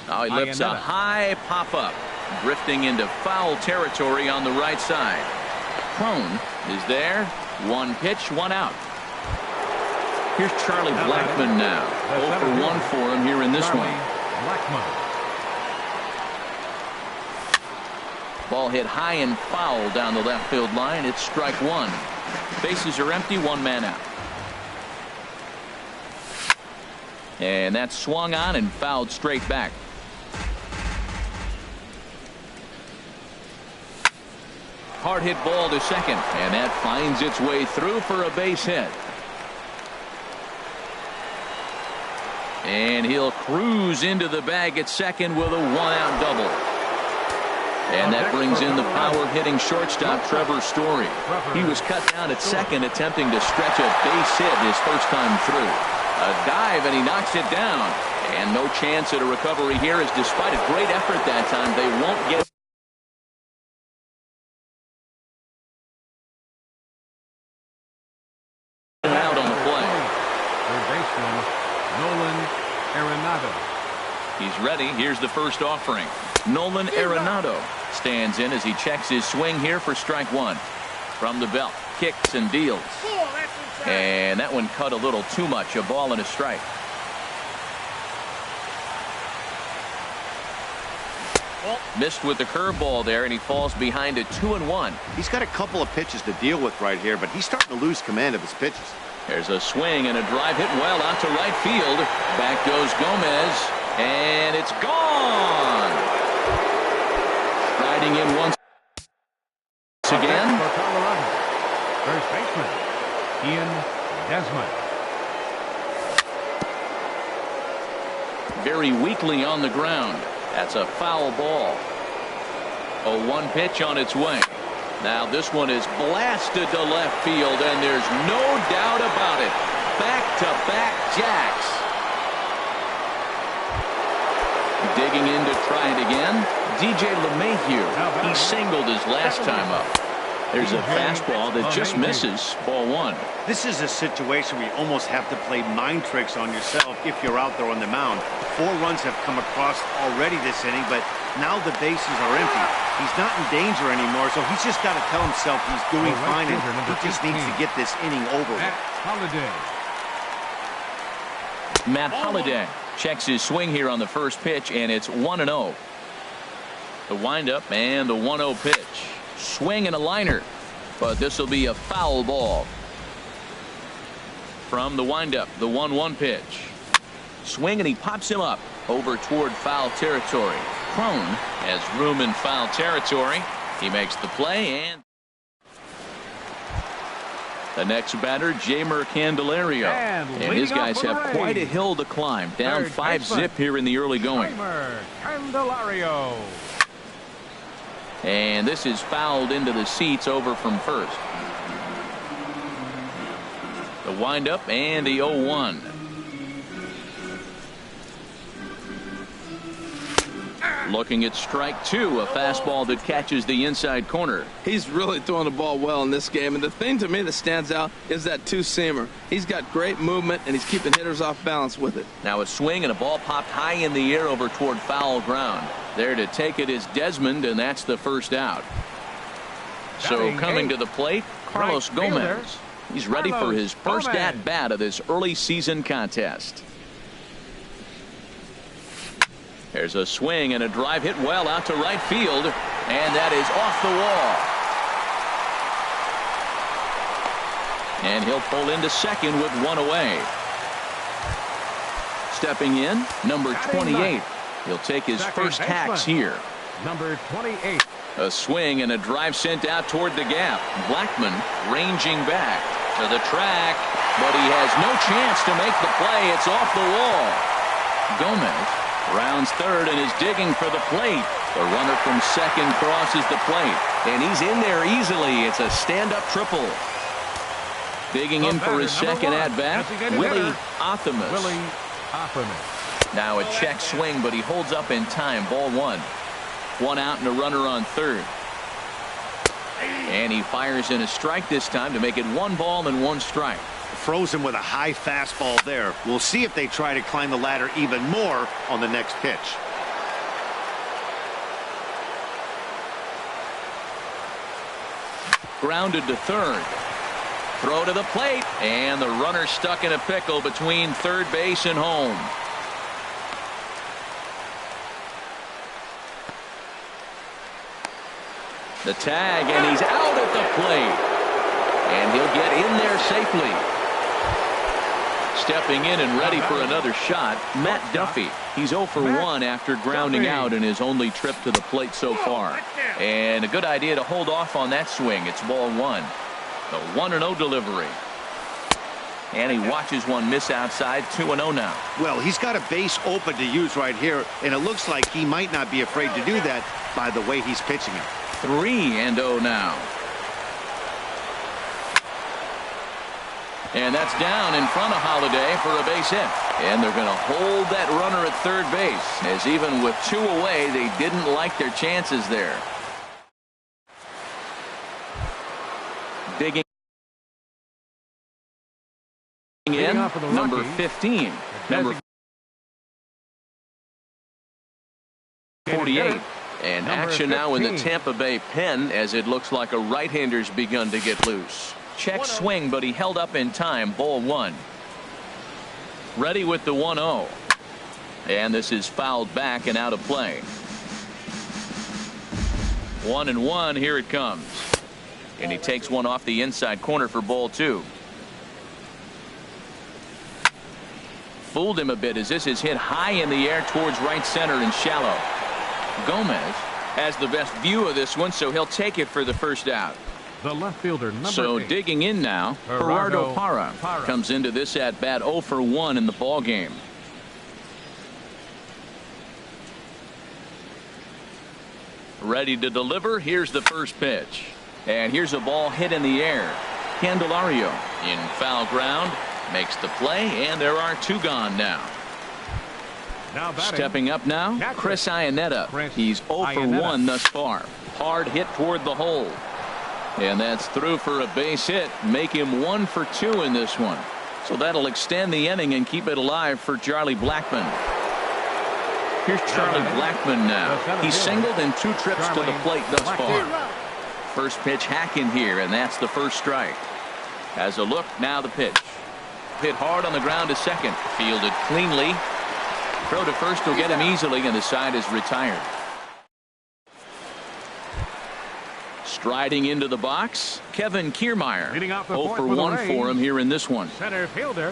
Now he lifts a high pop-up, drifting into foul territory on the right side. Cron is there. 1 pitch, 1 out. Here's Charlie Blackmon now. 0-for-1 for him here in this one. Ball hit high and foul down the left field line. It's strike 1. Bases are empty, 1 man out. And that's swung on and fouled straight back. Hard hit ball to second, and that finds its way through for a base hit. And he'll cruise into the bag at second with a 1-out double. And that brings in the power-hitting shortstop Trevor Story. He was cut down at second, attempting to stretch a base hit his first time through. A dive, and he knocks it down. And no chance at a recovery here, as despite a great effort that time, they won't get out on the play. Third baseman, Nolan Arenado. He's ready. Here's the first offering. Nolan Arenado stands in as he checks his swing here for strike 1. From the belt, kicks and deals. And that one cut a little too much. A ball and a strike. Missed with the curveball there, and he falls behind at 2-1. He's got a couple of pitches to deal with right here, but he's starting to lose command of his pitches. There's a swing and a drive hit well out to right field. Back goes Gomez, and it's gone. Riding in once again. For Colorado, first baseman, Ian Desmond. Very weakly on the ground. That's a foul ball. 0-1 pitch on its way. Now this one is blasted to left field, and there's no doubt about it. Back-to-back jacks. Digging in to try it again. DJ LeMahieu. He singled his last time up. There's a fastball that just misses. Ball one. This is a situation where you almost have to play mind tricks on yourself if you're out there on the mound. 4 runs have come across already this inning, but now the bases are empty. He's not in danger anymore, so he's just got to tell himself he's doing fine, and he just needs to get this inning over with. Matt Holliday checks his swing here on the first pitch, and it's 1-0. The windup and the 1-0 pitch. Swing and a liner, but this will be a foul ball. From the windup, the 1-1 pitch. Swing, and he pops him up over toward foul territory. Crone has room in foul territory. He makes the play, and the next batter, Jeimer Candelario. And his guys have quite a hill to climb. Down 5-zip here in the early going. Jeimer Candelario. And this is fouled into the seats over from first. The windup and the 0-1. Looking at strike two, a fastball that catches the inside corner. He's really throwing the ball well in this game, and the thing to me that stands out is that two-seamer. He's got great movement, and he's keeping hitters off balance with it. Now a swing and a ball popped high in the air over toward foul ground. There to take it is Desmond, and that's the first out. So coming to the plate, Carlos Gomez. He's ready for his first at-bat of this early season contest. There's a swing and a drive hit well out to right field, and that is off the wall. And he'll pull into second with one away. Stepping in, number 28. He'll take his first hacks here. Number 28. A swing and a drive sent out toward the gap. Blackman ranging back to the track, but he has no chance to make the play. It's off the wall. Gomez rounds third and is digging for the plate. The runner from second crosses the plate, and he's in there easily. It's a stand-up triple. Digging in for his second at-bat, Willie Optimus. Now a check swing, but he holds up in time. Ball one. One out and a runner on third. And he fires in a strike this time to make it 1 ball and 1 strike. Frozen with a high fastball there. We'll see if they try to climb the ladder even more on the next pitch. Grounded to third. Throw to the plate, and the runner stuck in a pickle between third base and home. The tag, and he's out at the plate. And he'll get in there safely. Stepping in and ready for another shot, Matt Duffy. He's 0 for 1 after grounding out in his only trip to the plate so far. And a good idea to hold off on that swing. It's ball one. The 1-0 delivery. And he watches one miss outside. 2-0 now. Well, he's got a base open to use right here, and it looks like he might not be afraid to do that by the way he's pitching it. 3-0 now. And that's down in front of Holliday for a base hit. And they're going to hold that runner at third base, as even with 2 away, they didn't like their chances there. Digging in, number 15. Number 48. And action now in the Tampa Bay pen, as it looks like a right-hander's begun to get loose. Check swing, but he held up in time. Ball one. Ready with the 1-0. And this is fouled back and out of play. 1-1. Here it comes. And he takes one off the inside corner for ball 2. Fooled him a bit as this is hit high in the air towards right center and shallow. Gomez has the best view of this one, so he'll take it for the first out. The left fielder, number So 8. digging in now, Gerardo Parra comes into this at bat 0 for 1 in the ball game. Ready to deliver. Here's the first pitch. And here's a ball hit in the air. Candelario in foul ground makes the play, and there are 2 gone now. Now batting. Stepping up now, Chris Iannetta. He's 0 for 1 thus far. Hard hit toward the hole. And that's through for a base hit. Make him 1 for 2 in this one. So that'll extend the inning and keep it alive for Charlie Blackmon. Here's Charlie Blackmon now. He's singled in 2 trips to the plate thus far. First pitch hacking here, and that's the first strike. Has a look, now the pitch. Hit hard on the ground to second. Fielded cleanly. Throw to first will get him easily, and the side is retired. Striding into the box, Kevin Kiermaier. 0 for 1 for him here in this one. Center fielder,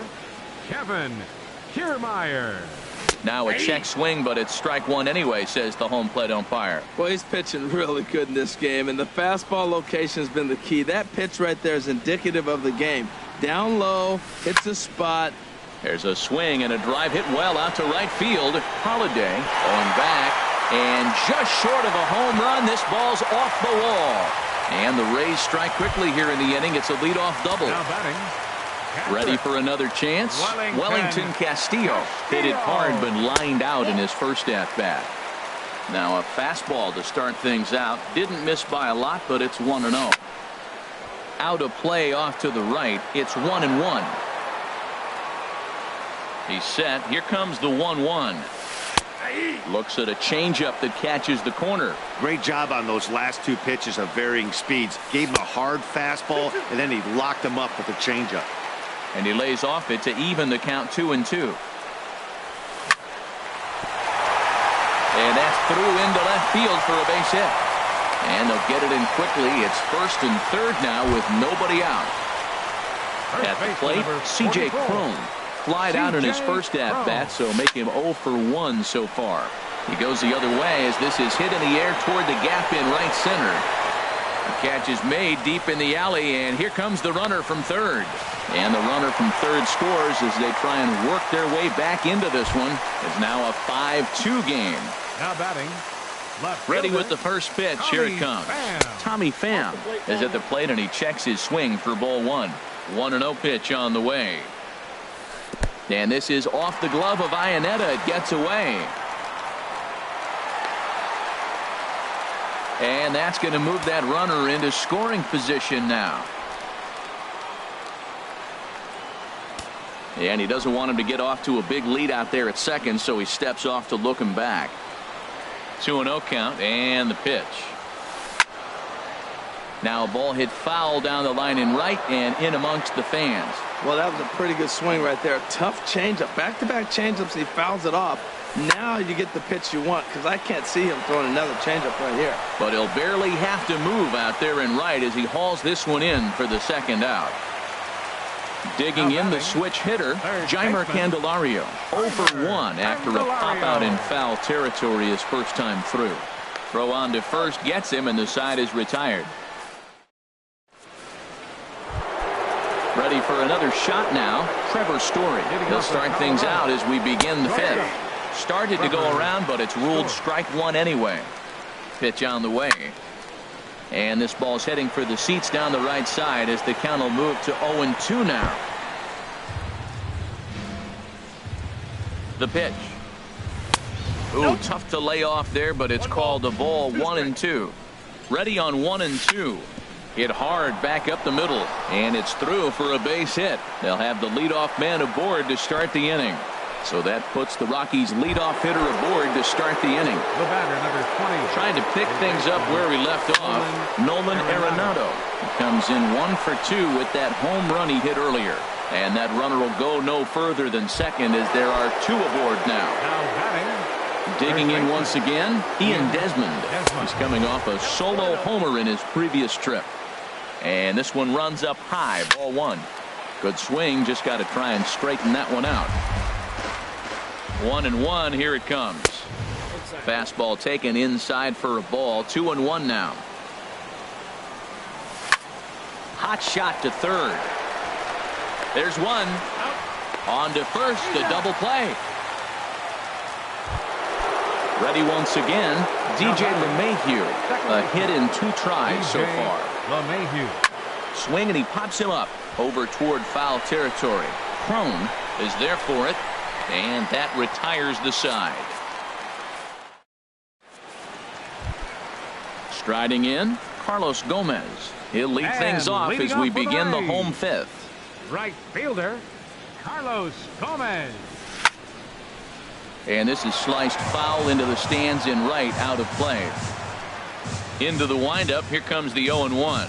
Kevin Kiermaier. Now a check swing, but it's strike 1 anyway, says the home plate umpire. Well, he's pitching really good in this game, and the fastball location has been the key. That pitch right there is indicative of the game. Down low, hits the spot. There's a swing and a drive hit well out to right field. Holiday going back, and just short of a home run. This ball's off the wall. And the Rays strike quickly here in the inning. It's a leadoff double. Now batting. Ready for another chance. Wellington Castillo hit it hard but lined out in his first at bat. Now a fastball to start things out. Didn't miss by a lot, but it's 1-0. Out of play off to the right. It's 1-1. He's set. Here comes the 1-1. Looks at a changeup that catches the corner. Great job on those last 2 pitches of varying speeds. Gave him a hard fastball, and then he locked him up with a changeup. And he lays off it to even the count 2-2. And that's through into left field for a base hit. And they'll get it in quickly. It's first and third now with nobody out. At the plate, C.J. Cron flied out in his first at-bat, so make him 0 for 1 so far. He goes the other way as this is hit in the air toward the gap in right center. The catch is made deep in the alley, and here comes the runner from third. And the runner from third scores as they try and work their way back into this one. It's now a 5-2 game. Now batting. Ready with the first pitch. Here it comes. Tommy Pham is at the plate, and he checks his swing for ball 1. 1-0 pitch on the way. And this is off the glove of Iannetta. It gets away. And that's going to move that runner into scoring position now. And he doesn't want him to get off to a big lead out there at second, so he steps off to look him back. 2-0 count, and the pitch. Now a ball hit foul down the line in right and in amongst the fans. Well, that was a pretty good swing right there. Tough changeup. Back-to-back changeups, and he fouls it off. Now you get the pitch you want, because I can't see him throwing another changeup right here. But he'll barely have to move out there in right as he hauls this one in for the second out. Digging in the switch hitter, Jeimer Candelario. 0 for 1 after a pop-out in foul territory his first time through. Throw on to first gets him, and the side is retired. Ready for another shot now, Trevor Story. He'll start things out as we begin the fifth. Started to go around, but it's ruled strike 1 anyway. Pitch on the way. And this ball's heading for the seats down the right side as the count will move to 0-2 now. The pitch. Ooh, tough to lay off there, but it's called a ball. 1-2. Ready on 1-2. Hit hard back up the middle, and it's through for a base hit. They'll have the leadoff man aboard to start the inning. So that puts the Rockies leadoff hitter aboard to start the inning. The batter, number 20. Trying to pick things up where we left off, Nolan Arenado. He comes in 1 for 2 with that home run he hit earlier. And that runner will go no further than second as there are 2 aboard now. Now batting, Digging in once again, Ian Desmond. He's coming off a solo homer in his previous trip. And this one runs up high, ball one. Good swing, just got to try and straighten that one out. 1-1, here it comes. Fastball taken inside for a ball, 2-1 now. Hot shot to third. There's one. On to first, a double play. Ready once again, DJ LeMahieu. A hit in 2 tries so far. LeMahieu. Swing and he pops him up over toward foul territory. Crone is there for it, and that retires the side. Striding in, Carlos Gomez. He'll lead things off as we begin the home 5th. Right fielder, Carlos Gomez. And this is sliced foul into the stands in right, out of play. Into the windup, here comes the 0-1.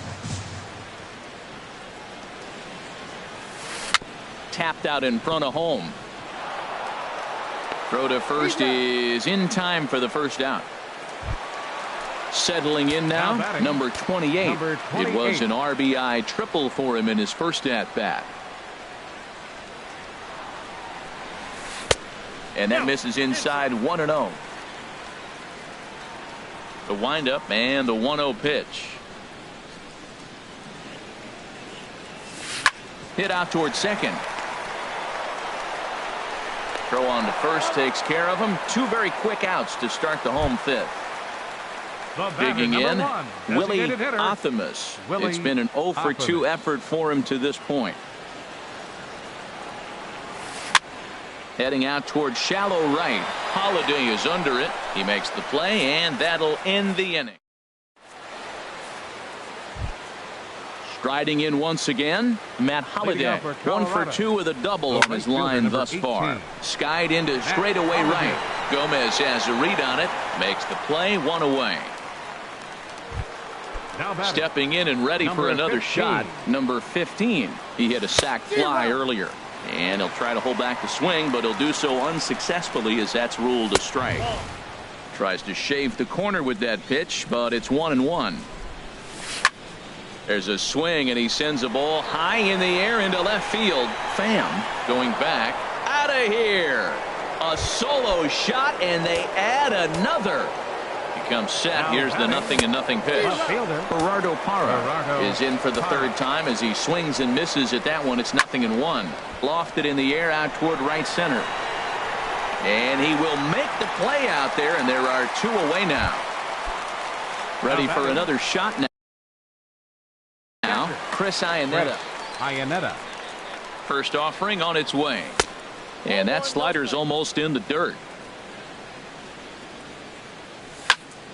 Tapped out in front of home. Throw to first is in time for the first out. Settling in now, number 28. It was an RBI triple for him in his first at-bat. And that misses inside, 1-0. The windup and the 1-0 pitch. Hit out towards second. Throw on to first takes care of him. 2 very quick outs to start the home 5th. Digging in, Willie Athamas. It's been an 0 for 2 effort for him to this point. Heading out towards shallow right. Holiday is under it. He makes the play, and that'll end the inning. Striding in once again, Matt Holliday. 1 for 2 with a double on his line thus far. Skied into straightaway right. Gomez has a read on it. Makes the play, 1 away. Stepping in and ready for another shot, number 15. He hit a sac fly earlier. And he'll try to hold back the swing, but he'll do so unsuccessfully as that's ruled a strike. Tries to shave the corner with that pitch, but it's 1-1. There's a swing, and he sends a ball high in the air into left field. Pham going back. Out of here. A solo shot, and they add another. Comes set. Here's the 0-0 pitch. Gerardo Parra is in for the 3rd time as he swings and misses at that one. It's 0-1. Lofted in the air out toward right center. And he will make the play out there, and there are 2 away now. Ready for another shot now. Chris Iannetta. First offering on its way. And that slider's almost in the dirt.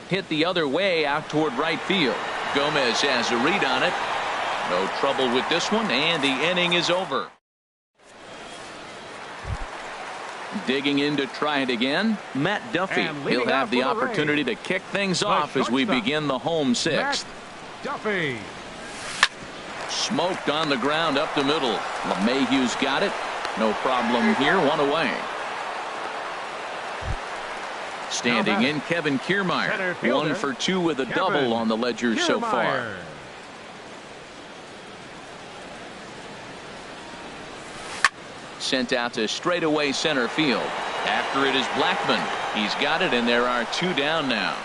Hit the other way out toward right field. Gomez has a read on it. No trouble with this one, and the inning is over. Digging in to try it again, Matt Duffy. He'll have the opportunity to kick things off as we begin the home 6th. Duffy. Smoked on the ground up the middle. LeMahieu's got it. No problem here. 1 away. Standing in, Kevin Kiermaier. 1 for 2 with a double on the ledger so far. Sent out to straightaway center field. After it is Blackman. He's got it, and there are 2 down now.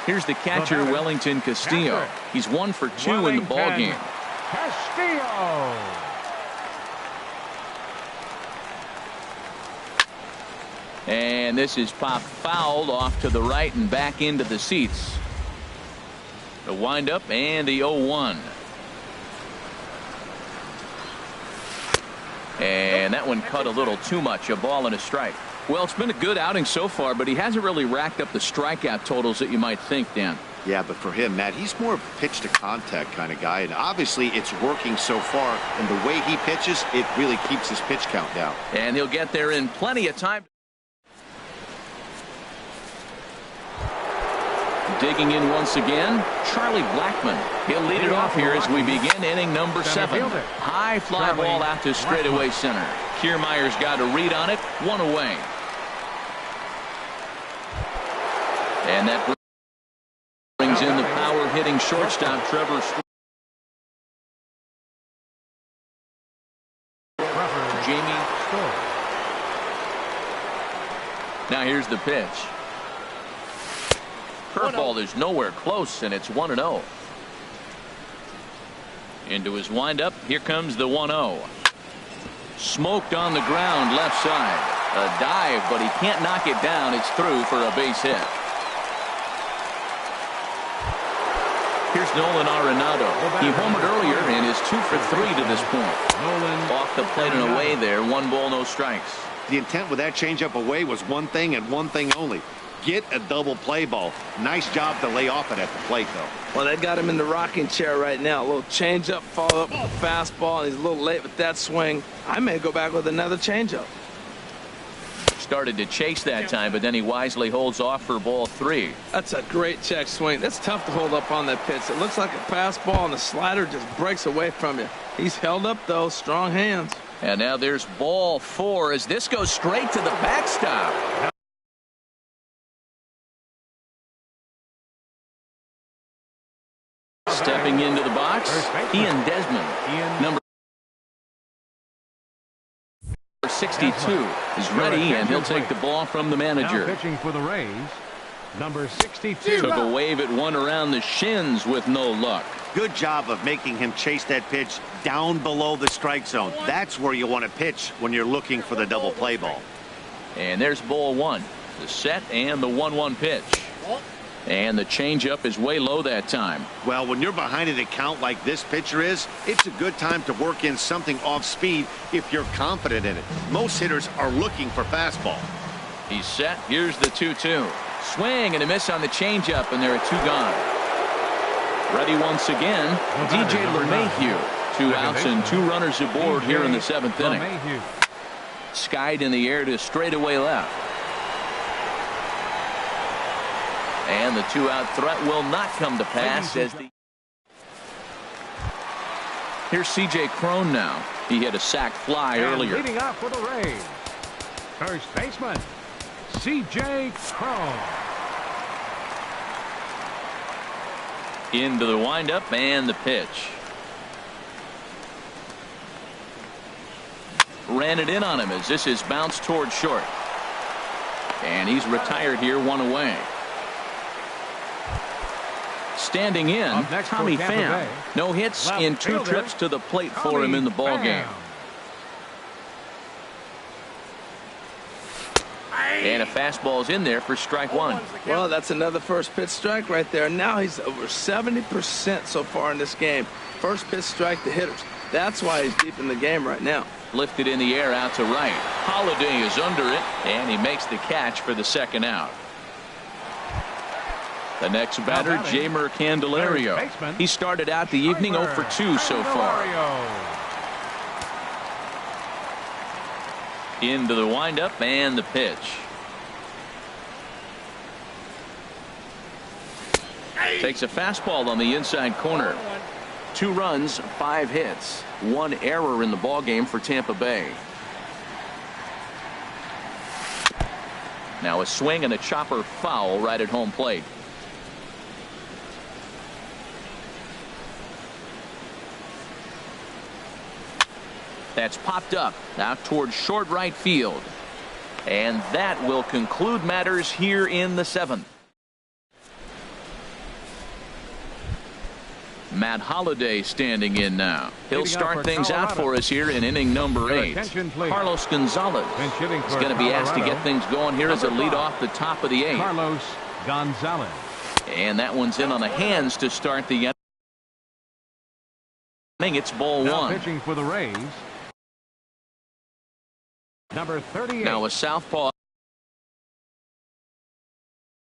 Here's the catcher, Wellington Castillo. He's 1 for 2 in the ballgame. Castillo. And this is popped fouled off to the right and back into the seats. The windup and the 0-1. And that one cut a little too much. A ball and a strike. Well, it's been a good outing so far, but he hasn't really racked up the strikeout totals that you might think, Dan. Yeah, but for him, Matt, he's more of a pitch to contact kind of guy, and obviously it's working so far, and the way he pitches, it really keeps his pitch count down. And he'll get there in plenty of time. Digging in once again, Charlie Blackman. He'll lead it off here as we begin inning number 7. High fly ball out to straightaway center. Kiermaier's got a read on it. 1 away. And that brings in the power-hitting shortstop, Trevor. Jamie. Now here's the pitch. Curveball is nowhere close, and it's 1-0. Into his windup. Here comes the 1-0. Smoked on the ground, left side. A dive, but he can't knock it down. It's through for a base hit. Here's Nolan Arenado. He homered earlier and is 2 for 3 to this point. Off the plate and away there. 1 ball, no strikes. The intent with that changeup away was one thing and one thing only. Get a double play ball. Nice job to lay off it at the plate, though. Well, they got him in the rocking chair right now. A little changeup, follow up with a fastball, and he's a little late with that swing. I may go back with another changeup. Started to chase that time, but then he wisely holds off for ball 3. That's a great check swing. That's tough to hold up on that pitch. It looks like a fastball, and the slider just breaks away from you. He's held up, though. Strong hands. And now there's ball 4 as this goes straight to the backstop. Stepping into the box, Ian Desmond. Number 62 is ready, and he'll take the ball from the manager. Now pitching for the Rays, number 62. Took a wave at one around the shins with no luck. Good job of making him chase that pitch down below the strike zone. That's where you want to pitch when you're looking for the double play ball. And there's ball 1. The set and the 1-1 pitch. And the changeup is way low that time. Well, when you're behind an account like this pitcher is, it's a good time to work in something off speed if you're confident in it. Most hitters are looking for fastball. He's set. Here's the 2-2. Swing and a miss on the changeup, and there are 2 gone. Ready once again, DJ LeMahieu. 2 outs and 2 runners aboard here in the 7th inning. Skied in the air to straightaway left. And the 2-out threat will not come to pass as the. Here's C.J. Cron now. He hit a sac fly earlier. Leading off for the Rays, first baseman, C.J. Cron. Into the windup and the pitch. Ran it in on him as this is bounced toward short. And he's retired here, 1 away. Standing in, Tommy Pham. No hits in 2 trips to the plate for him in the ball game. And a fastball's in there for strike 1. Well, that's another first pitch strike right there. Now he's over 70% so far in this game. First pitch strike to hitters. That's why he's deep in the game right now. Lifted in the air out to right. Holiday is under it, and he makes the catch for the 2nd out. The next batter, Jeimer Candelario. He started out the evening 0 for 2 so far. Into the windup and the pitch. Takes a fastball on the inside corner. 2 runs, 5 hits, 1 error in the ball game for Tampa Bay. Now a swing and a chopper foul right at home plate. That's popped up out towards short right field. And that will conclude matters here in the 7th. Matt Holliday standing in now. He'll start things out for us here in inning number 8. Carlos Gonzalez is going to be asked to get things going here as a lead off the top of the 8th. Carlos Gonzalez. And that one's in on the hands to start the inning. It's ball 1. Pitching for the Rays, number 38. Now a southpaw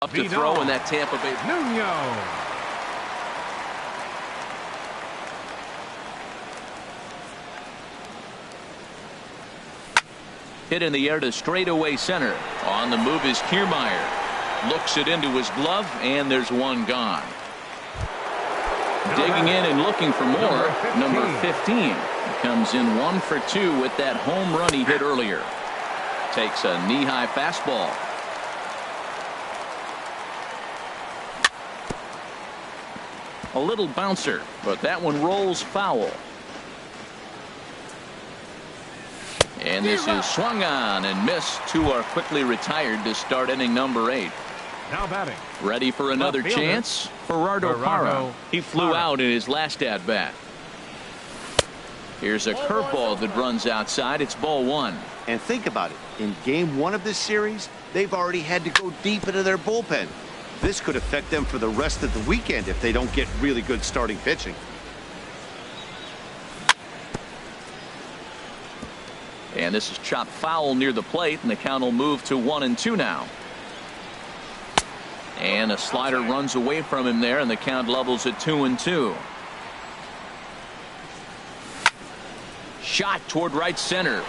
up to throw in that Tampa Bay. Nuno. Hit in the air to straightaway center. On the move is Kiermaier. Looks it into his glove, and there's 1 gone. Digging in and looking for more, number 15. Comes in 1 for 2 with that home run he hit earlier. Takes a knee-high fastball. A little bouncer, but that one rolls foul. And this is swung on and missed. Two are quickly retired to start inning number 8. Now batting. Ready for another chance? Gerardo Parra. He flew out in his last at-bat. Here's a curveball that runs outside. It's ball 1. And think about it. In game 1 of this series, they've already had to go deep into their bullpen. This could affect them for the rest of the weekend if they don't get really good starting pitching. And this is chopped foul near the plate, and the count will move to 1-2 now. And a slider runs away from him there, and the count levels at 2-2. Shot toward right center.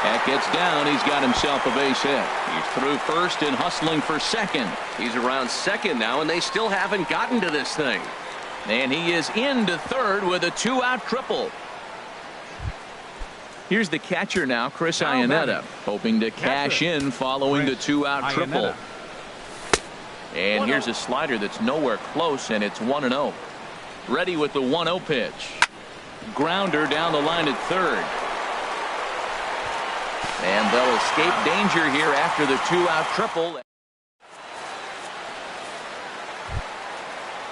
That gets down. He's got himself a base hit. He's through first and hustling for second. He's around second now, and they still haven't gotten to this thing. And he is into third with a 2-out triple. Here's the catcher now, Chris Iannetta, hoping to cash in following the 2-out triple. And here's a slider that's nowhere close, and it's 1-0. Ready with the 1-0 pitch. Grounder down the line at third. And they'll escape danger here after the 2-out triple.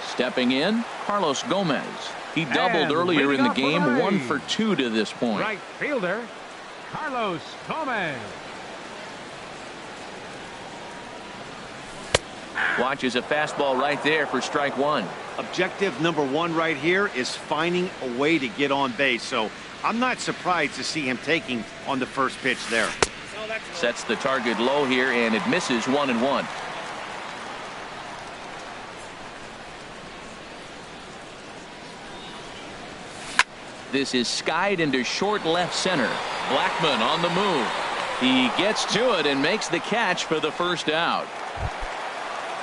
Stepping in, Carlos Gomez. He doubled earlier in the game, 1 for 2 to this point. Right fielder, Carlos Gomez. Watches a fastball right there for strike 1. Objective number 1 right here is finding a way to get on base. So I'm not surprised to see him taking on the first pitch there. Sets the target low here, and it misses 1-1. This is skied into short left center. Blackmon on the move. He gets to it and makes the catch for the first out.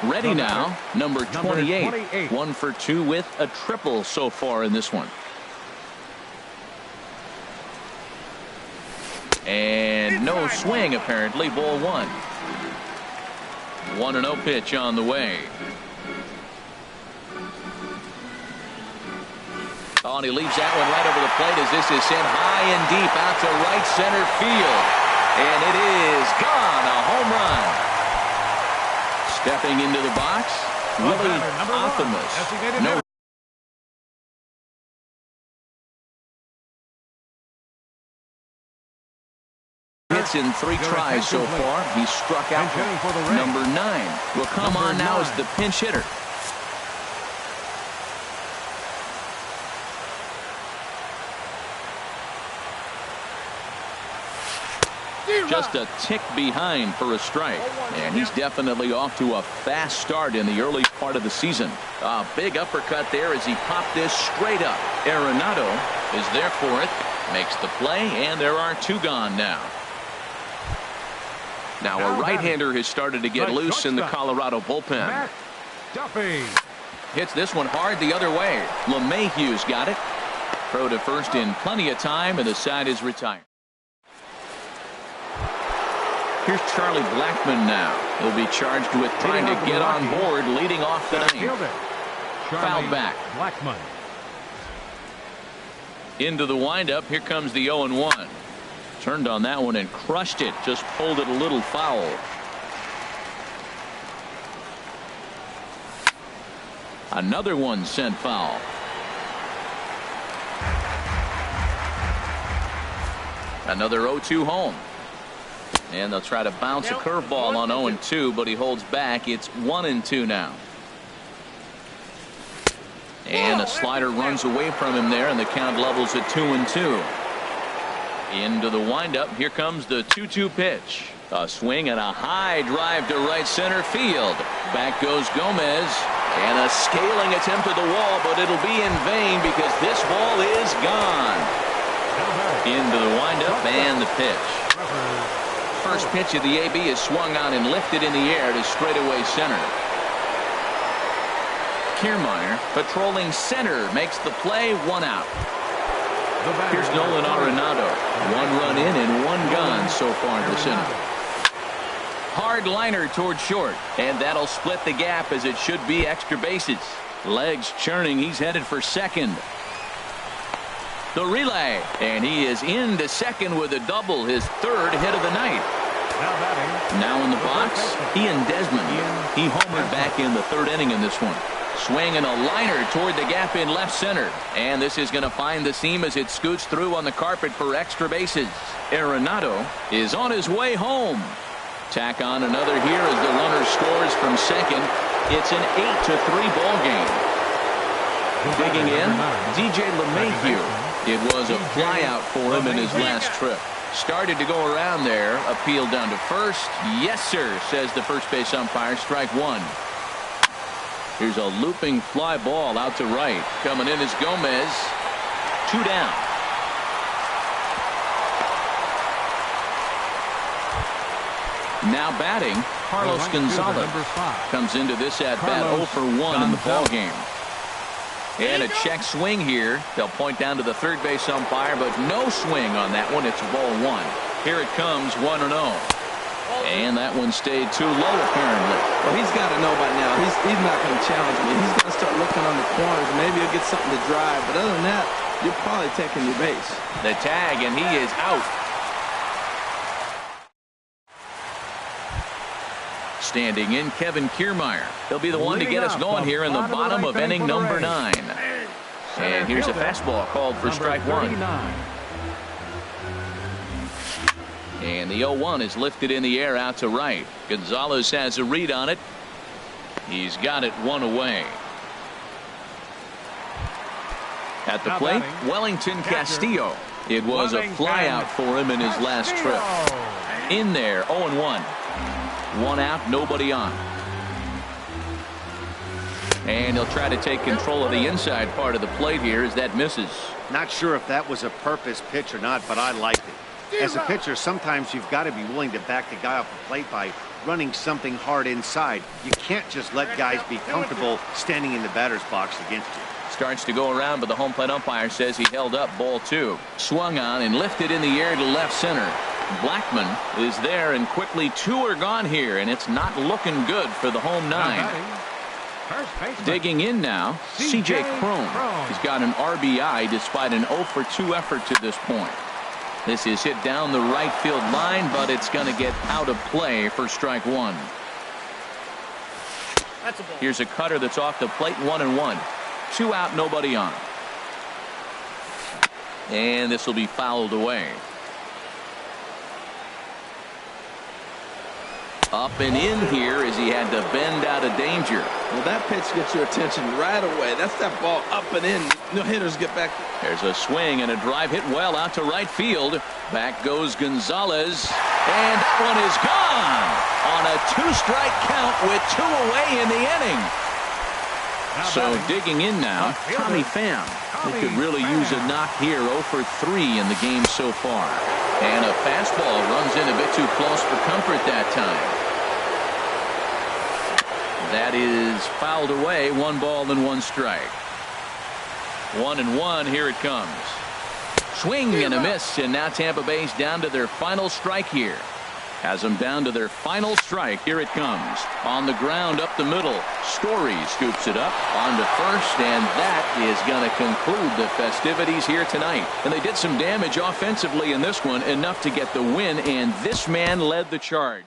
Ready now, number 28. 1 for 2 with a triple so far in this one. And no swing, apparently. Ball 1. 1-0 pitch on the way. Oh, and he leaves that one right over the plate as this is sent high and deep out to right center field. And it is gone. A home run. Stepping into the box, Willie Optimus. No hits in 3 tries so far. He struck out number 9. Will come on now as the pinch hitter. Just a tick behind for a strike. And he's definitely off to a fast start in the early part of the season. A big uppercut there as he popped this straight up. Arenado is there for it. Makes the play, and there are 2 gone now. Now a right-hander has started to get loose in the Colorado bullpen. Hits this one hard the other way. LeMahieu's got it. Throw to first in plenty of time, and the side is retired. Here's Charlie Blackmon now. He'll be charged with trying to get on board, leading off the ninth. Fouled back. Blackmon. Into the windup. Here comes the 0-1. Turned on that one and crushed it. Just pulled it a little foul. Another one sent foul. Another 0-2 home. And they'll try to bounce a curveball on 0-2, but he holds back. It's 1-2 now. And a slider runs away from him there, and the count levels at 2-2. Into the windup. Here comes the 2-2 pitch. A swing and a high drive to right center field. Back goes Gomez. And a scaling attempt at the wall, but it'll be in vain because this ball is gone. Into the windup and the pitch. First pitch of the AB is swung on and lifted in the air to straightaway center. Kiermaier patrolling center makes the play. 1 out. Here's Nolan Arenado. 1 run in and 1 gone so far in this inning. Hard liner toward short, and that'll split the gap as it should be extra bases. Legs churning. He's headed for second. The relay, and he is into second with a double, his third hit of the night. Now in the box, Ian Desmond. He homered back in the third inning in this one. Swinging a liner toward the gap in left center. And this is going to find the seam as it scoots through on the carpet for extra bases. Arenado is on his way home. Tack on another here as the runner scores from second. It's an 8-3 ball game. Digging in, DJ LeMahieu. It was a flyout for him in his last trip. Started to go around there. Appeal down to first. Yes, sir, says the first base umpire. Strike one. Here's a looping fly ball out to right. Coming in is Gomez. 2 down. Now batting, Carlos Gonzalez. Comes into this at bat 0 for 1 in the ball game. And a check swing here. They'll point down to the third base umpire, but no swing on that one. It's ball 1. Here it comes, 1-0. And that one stayed too low, apparently. Well, he's got to know by now. He's not going to challenge me. He's going to start looking on the corners. Maybe he'll get something to drive. But other than that, you're probably taking your base. The tag, and he is out. Standing in, Kevin Kiermaier. He'll be the one to get us going here in the bottom of inning number 9. And here's a fastball called for strike 1. And the 0-1 is lifted in the air out to right. Gonzalez has a read on it. He's got it 1 away. At the plate, Wellington Castillo. It was a flyout for him in his last trip. In there, 0-1. 1 out, nobody on. And he'll try to take control of the inside part of the plate here as that misses. Not sure if that was a purpose pitch or not, but I liked it. As a pitcher, sometimes you've got to be willing to back the guy off the plate by running something hard inside. You can't just let guys be comfortable standing in the batter's box against you. Starts to go around, but the home plate umpire says he held up ball 2. Swung on and lifted in the air to left center. Blackman is there, and quickly 2 are gone here, and it's not looking good for the home 9. Digging in now, CJ Cron. He's got an RBI despite an 0 for 2 effort to this point. This is hit down the right field line, but it's going to get out of play for strike 1. Here's a cutter that's off the plate, 1-1. 2 out, nobody on. And this will be fouled away. Up and in here as he had to bend out of danger. Well, that pitch gets your attention right away. That's that ball up and in. No hitters get back. There's a swing and a drive hit well out to right field. Back goes Gonzalez. And that one is gone on a 2-strike count with 2 away in the inning. So digging in now, Tommy Pham. He could really use a knock here. 0 for 3 in the game so far. And a fastball runs in a bit too close for comfort that time. That is fouled away. 1 ball and 1 strike. 1-1. Here it comes. Swing and a miss, and now Tampa Bay's down to their final strike here. Has them down to their final strike. Here it comes. On the ground up the middle. Story scoops it up onto first, and that is going to conclude the festivities here tonight. And they did some damage offensively in this one, enough to get the win, and this man led the charge.